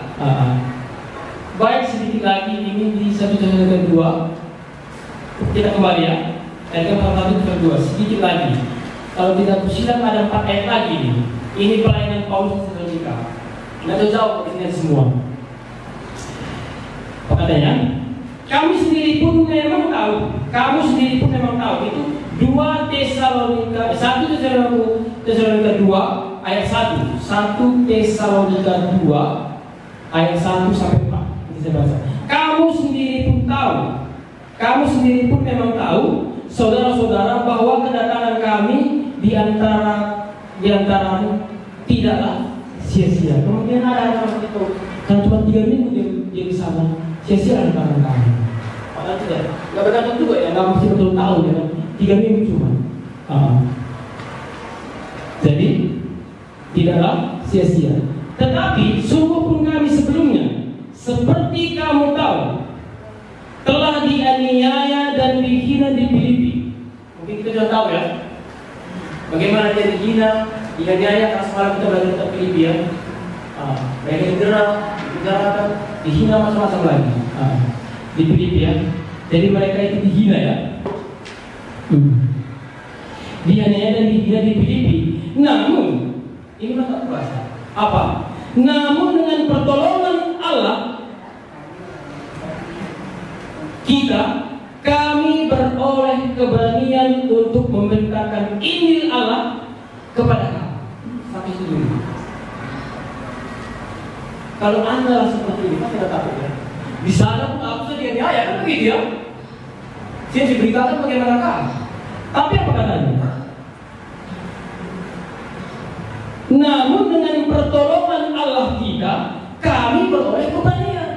Speaker 1: Baik sedikit lagi ini di 1 Tesalonika 2. Kita kembali ya. Ayat 1 sedikit lagi. Kalau tidak bersidang ada 4 ayat lagi nih. Ini pelayanan Paulus di Tesalonika. Nggak jauh ini semua. Katanya, kami sendiri pun memang tahu itu 2 Tesalonika 1 Tesalonika 2 ayat 1. 1 Tesalonika 2 ayat 1 sampai 4. Ini saya baca. Kamu sendiri pun memang tahu, saudara-saudara, bahwa kedatangan kami di antara di antaramu tidaklah sia-sia. Kemudian ada orang itu kan cuma 3 minggu dia di sana, sia-sia di tangan kamu. Padahal tidak, nggak bergantung juga ya, nggak mesti betul tahu ya. 3 minggu cuma. Jadi tidaklah sia-sia. Tetapi sungguh pun kami sebelumnya, seperti kamu tahu, telah dianiaya dan dihina di Filipi. Mungkin kita sudah tahu ya, bagaimana dia dihina, dianiaya. Karena semalam kita belajar tentang Filipi ya. Mereka dipenjarakan, dihina macam-macam lagi di Filipi ya. Jadi mereka itu dihina ya. Dianiaya dan dihina di Filipi. Namun ini maka puasa. Apa? Namun dengan pertolongan Allah kami beroleh keberanian untuk memberitakan Injil Allah kepada kamu. Sampai situ. Kalau Anda seperti ini, pasti tidak takut ya. Di sana pun aku saja dianiaya kan begitu ya. Saya diberitakan bagaimana kamu. Tapi apa katanya? Namun dengan pertolongan Allah kami beroleh keberanian.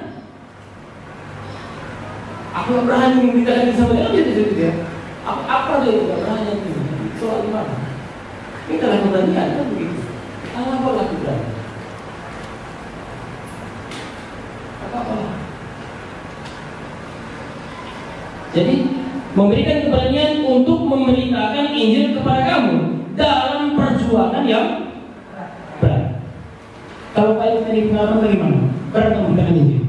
Speaker 1: Aku nggak berani memberitakan sama dia, gitu ya. Apa dia nggak berani? Soal gimana? Ini adalah keberanian kan begitu. Apa lakukan? Apa? Jadi memberikan keberanian untuk memberitakan Injil kepada kamu dalam perjuangan yang berat. Kalau kalian dari pengalaman bagaimana? Berat memberitakan Injil?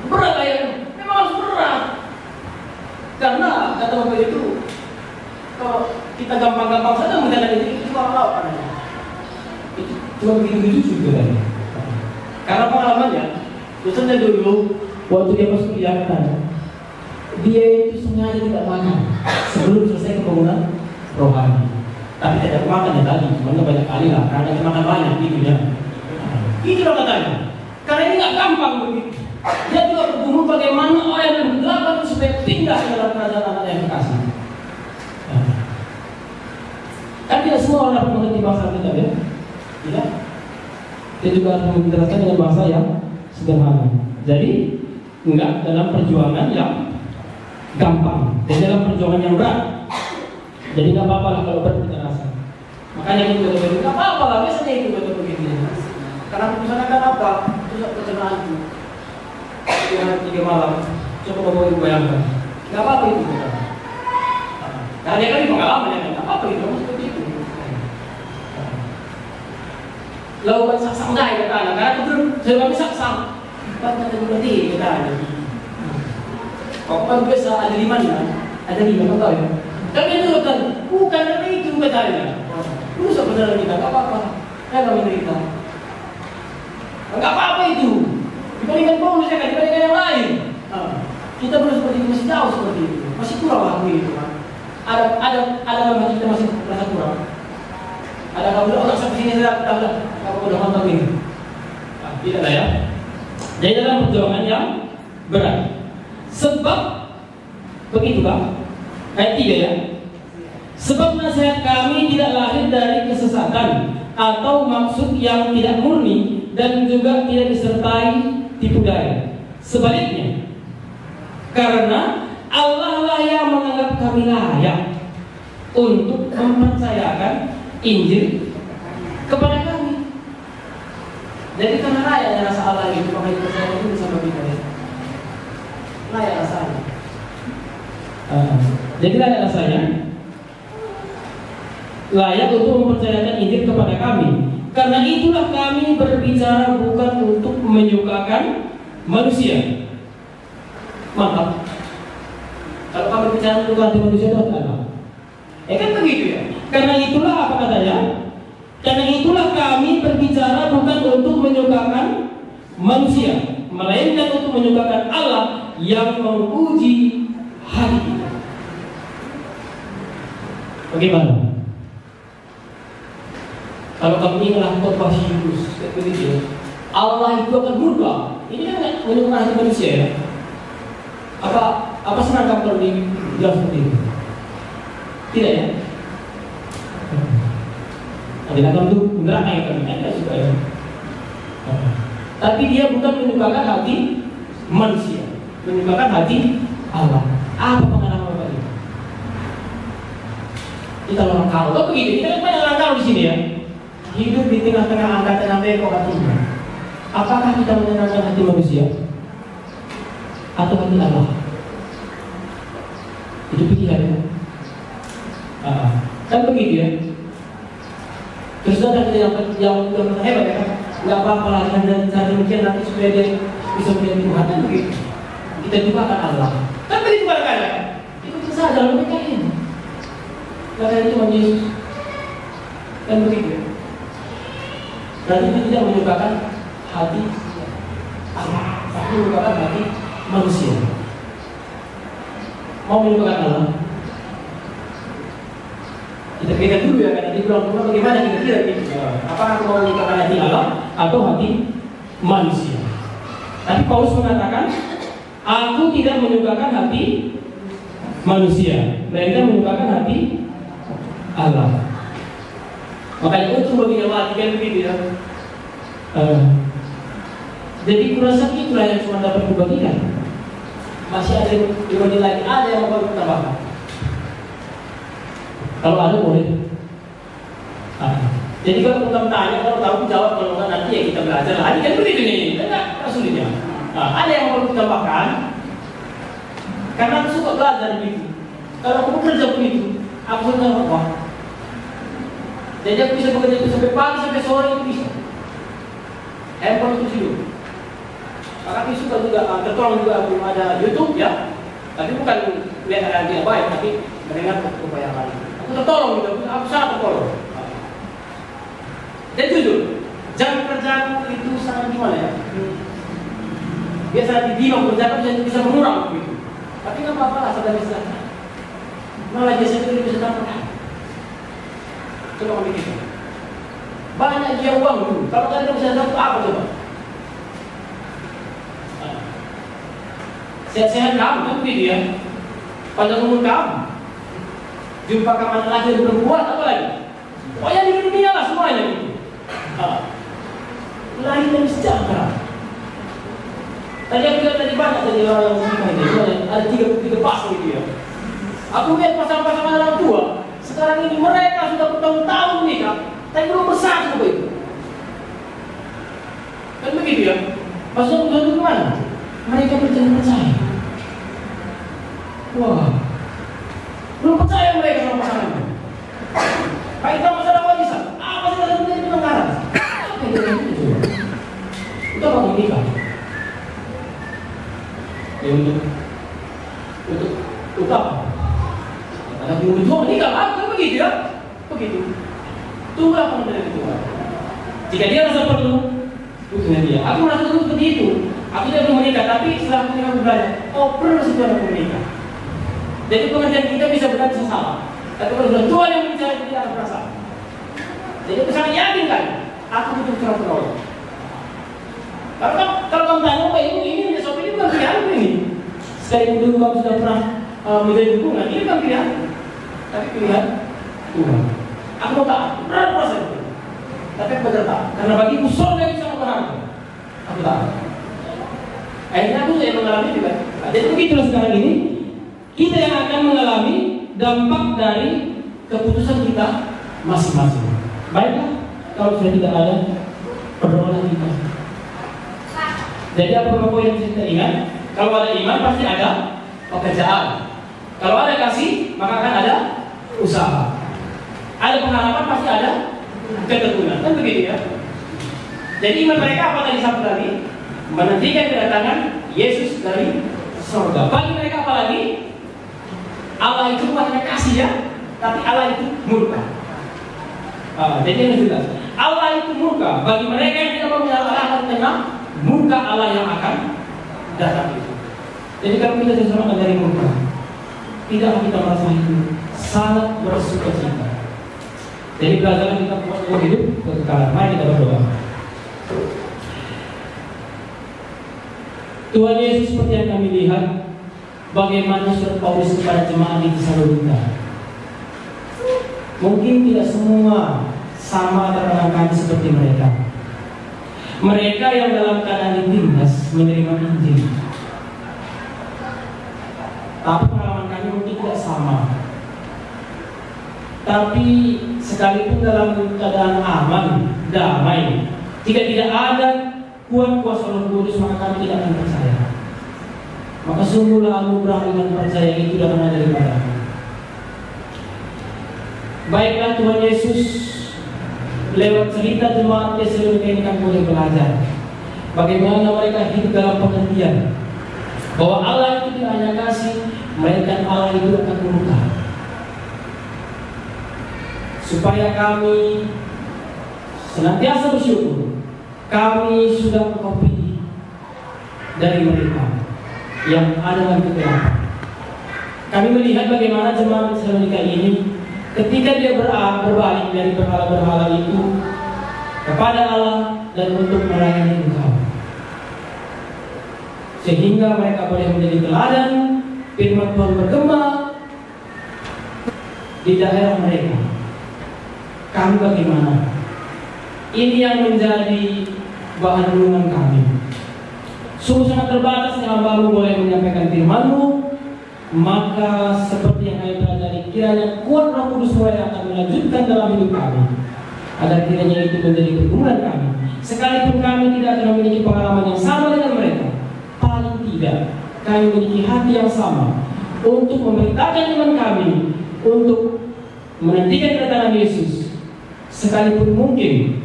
Speaker 1: Berat ya? Memang harus berat. Karena kata Bapak itu, kalau kita gampang-gampang saja memberitakan Injil, itu cuma lawan. Cuma begitu-begitu juga. Karena pengalamannya, dosennya dulu waktu dia masuk kuliah katanya, dia itu sengaja tidak makan sebelum selesai pembangunan rohani. Tapi tidak makan ya tadi, cuma banyak kali lah, karena dia makan banyak gitu ya. Itu loh katanya. Karena ini nggak gampang begitu. Dia juga bergumul bagaimana orang yang bergelapan supaya pindah ke dalam kerajaan anak yang kekasih. Kan tidak semua orang dapat mengerti bahasa kita ya. Tidak. Dia juga harus menjelaskan dengan bahasa yang sederhana. Jadi enggak dalam perjuangan yang gampang, dan dalam perjuangan yang berat. Jadi nggak apa-apa lah kalau berat kita rasa. Makanya itu betul-betul nggak apa-apa lah, biasanya itu betul begini. Karena misalnya kan apa? Itu pencernaan itu. 3 malam, coba bawa ibu bayangkan. Nggak apa-apa itu. Karena dia kan di pengalaman ya, nggak apa-apa itu, seperti itu. Lalu buat saksang dah kata anak, karena itu sebabnya saksang. Buat kata berarti kata anak. Kau kan biasa ada 5 ada 5 kau tahu ya. Tapi itu kan bukan karena itu katanya. Lu sebenarnya kita nggak apa-apa, nggak menderita. Nggak apa-apa itu. Dibandingkan Paulus ya kan, dibandingkan yang lain. Kita belum seperti itu, masih jauh seperti itu, masih kurang lah itu kan. Ada memang kita masih merasa kurang. Ada kamu orang sampai sini sudah kamu udah mantap ini. Tidak lah ya. Jadi dalam perjuangan yang berat. Sebab begitu kan? Ayat 3 ya. Sebab nasihat kami tidak lahir dari kesesatan atau maksud yang tidak murni dan juga tidak disertai tipu daya. Sebaliknya, karena Allah lah yang menganggap kami layak untuk mempercayakan Injil kepada kami. Jadi karena layak rasa Allah itu, makanya percaya itu sama kita ya. Layak rasanya. Jadi layak rasanya, layak untuk mempercayakan Injil kepada kami. Karena itulah kami berbicara bukan untuk menyukakan manusia. Mantap. Kalau kami berbicara untuk hati manusia itu apa? Kan begitu ya. Karena itulah apa katanya? Karena itulah kami berbicara bukan untuk menyukakan manusia, melainkan untuk menyukakan Allah yang menguji hati kita. Bagaimana? Kalau kami ingatlah khotbah Yunus, begitu, Allah itu akan murka. Ini kan menyukai hati manusia ya. Apa senang kamu kalau dibilang seperti itu? Tidak ya? Tidak akan tuh neraka yang kami tidak suka ya. Tapi dia bukan menyukakan hati manusia, menyukakan hati Allah. Apa pengalaman Bapak ini? Kita orang kau, kok begitu? Kita kan banyak orang kau di sini ya. Hidup di tengah-tengah angkatan Amerika hatinya. Apakah kita menyenangkan hati manusia atau hati Allah? Itu pilihan. Kan begitu ya. Terus ada yang hebat ya kan? Nggak apa-apa lah dan cara demikian nanti supaya dia bisa menjadi Tuhan kan begitu. Kita juga akan Allah. Kan begitu kadang-kadang. Itu saja lalu mereka ini. Karena itu Yesus. Kan begitu ya. Dan itu tidak menyukakan hati Allah, tapi menyukakan hati manusia. Mau menyukakan Allah? Kita pikirkan dulu ya, karena di bulan-bulan bagaimana kira-kira gitu. Apakah mau menyukakan hati Allah atau hati manusia? Tapi Paulus mengatakan, aku tidak menyukakan hati manusia, melainkan menyukakan hati Allah. Makanya untung bagi yang mati kan begitu ya. Jadi kurasa itulah yang cuma dapat dibagikan. Masih ada yang dibagi lagi, ada yang mau ditambahkan. Kalau ada boleh. Jadi kalau kita tanya, kalau tahu jawab, kalau enggak nanti ya kita belajar lagi kan begitu nih. Enggak sulitnya. Ada yang mau ditambahkan. Karena aku suka belajar begitu. Kalau aku bekerja begitu, aku suka apa? Jadi aku bisa bekerja itu sampai pagi sampai sore itu bisa. Handphone itu hidup. Maka aku suka juga tertolong juga belum ada YouTube ya. Tapi bukan lihat ada dia baik, tapi mendengar upaya lain. Aku tertolong juga, aku sangat tertolong. Dan jujur, jam kerjaku itu sangat gimana ya? Biasa di bidang kerja bisa mengurang begitu. Tapi nggak apa-apa lah, sudah bisa. Malah biasanya itu bisa dapat. Coba kami pikir. Banyak dia uang dulu. Kalau kalian bisa dapat apa coba? Sehat-sehat kamu kan begitu ya. Panjang umur kamu. Jumpa kawan laki dan perempuan apa lagi? Pokoknya di dunia lah semuanya gitu. Lahir yang sejahtera. Tadi aku lihat tadi banyak tadi orang yang menikah ini. Ada tiga pas gitu ya. Aku lihat pasangan-pasangan orang tua. Sekarang ini mereka sudah bertahun-tahun nikah, tapi belum bersatu begitu. Kan begitu ya? Maksudnya betul kemana? Mereka percaya. Wah, belum percaya mereka sama pasangannya. Baik kita masalah warisan, apa sih dalam menjadi pelanggaran? Apa yang terjadi itu? Itu apa nikah? Ya untuk apa? Karena belum itu menikah, kan begitu ya? Begitu. Tunggu apa yang terjadi Tuhan? Jika dia rasa perlu, usulnya dia. Aku merasa dulu seperti itu. Aku tidak belum menikah, tapi setelah aku menikah belajar. Oh, perlu sih Tuhan aku menikah. Jadi pengertian kita bisa berkata sama. Tapi kalau sudah Tuhan yang bicara, kita akan merasa. Jadi aku sangat yakin kan, aku butuh Tuhan penolong. Kalau kamu tanya, oh ini besok ini bukan pilihan ini. Sekali dulu kamu sudah pernah menjadi hubungan, ini bukan pilihan, tapi pilihan Tuhan. Aku mau taat, berat proses. Tapi aku bertaat, karena bagiku surga itu sangat berharga. Aku taat. Akhirnya aku yang mengalami juga. Jadi begitulah sekarang ini, kita yang akan mengalami dampak dari keputusan kita masing-masing. Baiklah, kalau sudah tidak ada, berdoalah kita. Jadi apa poin yang kita ingat? Kalau ada iman pasti ada pekerjaan. Kalau ada kasih, maka akan ada usaha. Ada pengharapan pasti ada ketekunan. Kan begitu ya? Jadi iman mereka apa tadi satu tadi? Menantikan kedatangan Yesus dari surga. Bagi mereka apa lagi? Allah itu bukan hanya kasih ya, tapi Allah itu murka. Jadi yang jelas, Allah itu murka. Bagi mereka yang tidak mau mengenal Allah akan tenang, murka Allah yang akan datang itu. Jadi kalau kita diselamatkan dari murka, tidak kita merasa hidup sangat bersuka cita. Jadi belajar kita buat hidup kekekalan. Mari kita berdoa. Tuhan Yesus, seperti yang kami lihat bagaimana surat Paulus kepada jemaat di Tesalonika. Mungkin tidak semua sama terangkan seperti mereka. Mereka yang dalam keadaan ditindas menerima Injil. Tapi pengalaman kami mungkin tidak sama. Tapi sekalipun dalam keadaan aman, damai, jika tidak ada kuat kuasa Roh Kudus, maka kami tidak akan percaya. Maka sungguhlah anugerah iman percaya itu datang daripada kami. Baiklah Tuhan Yesus, lewat cerita jemaat Tesalonika ini kami boleh belajar bagaimana mereka hidup dalam pengertian bahwa Allah itu tidak hanya kasih, melainkan Allah itu akan murka. Supaya kami senantiasa bersyukur, kami sudah Engkau pilih dari mereka yang ada dalam kegelapan. Kami melihat bagaimana jemaat Tesalonika ini ketika dia berbalik dari berhala-berhala itu kepada Allah dan untuk melayani Engkau, sehingga mereka boleh menjadi teladan firman Tuhan bergema di daerah mereka. Kami bagaimana? Ini yang menjadi bahan renungan kami. Sungguh sangat terbatas yang baru boleh menyampaikan firman-Mu. Maka seperti yang kami pelajari, kiranya kuat Roh Kudus mulai akan melanjutkan dalam hidup kami, agar kiranya itu menjadi pergumulan kami. Sekalipun kami tidak akan memiliki pengalaman yang sama dengan mereka, paling tidak kami memiliki hati yang sama untuk memberitakan iman kami, untuk menantikan kedatangan Yesus. Sekalipun mungkin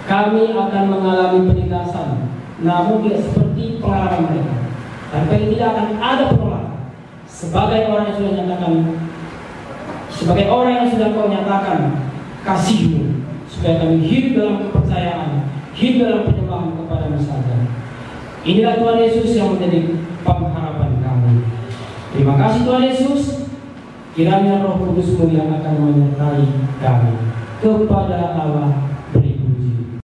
Speaker 1: kami akan mengalami penindasan, namun tidak seperti pengalaman mereka. Tapi tidak akan ada penolakan. Sebagai orang yang sudah nyatakan, sebagai orang yang sudah Kau nyatakan kasih-Mu, supaya kami hidup dalam kepercayaan, hidup dalam penyembahan kepada-Mu saja. Inilah Tuhan Yesus yang menjadi pengharapan kami. Terima kasih Tuhan Yesus. Kiranya Roh Kudus-Mu yang akan menyertai kami. Kepada Allah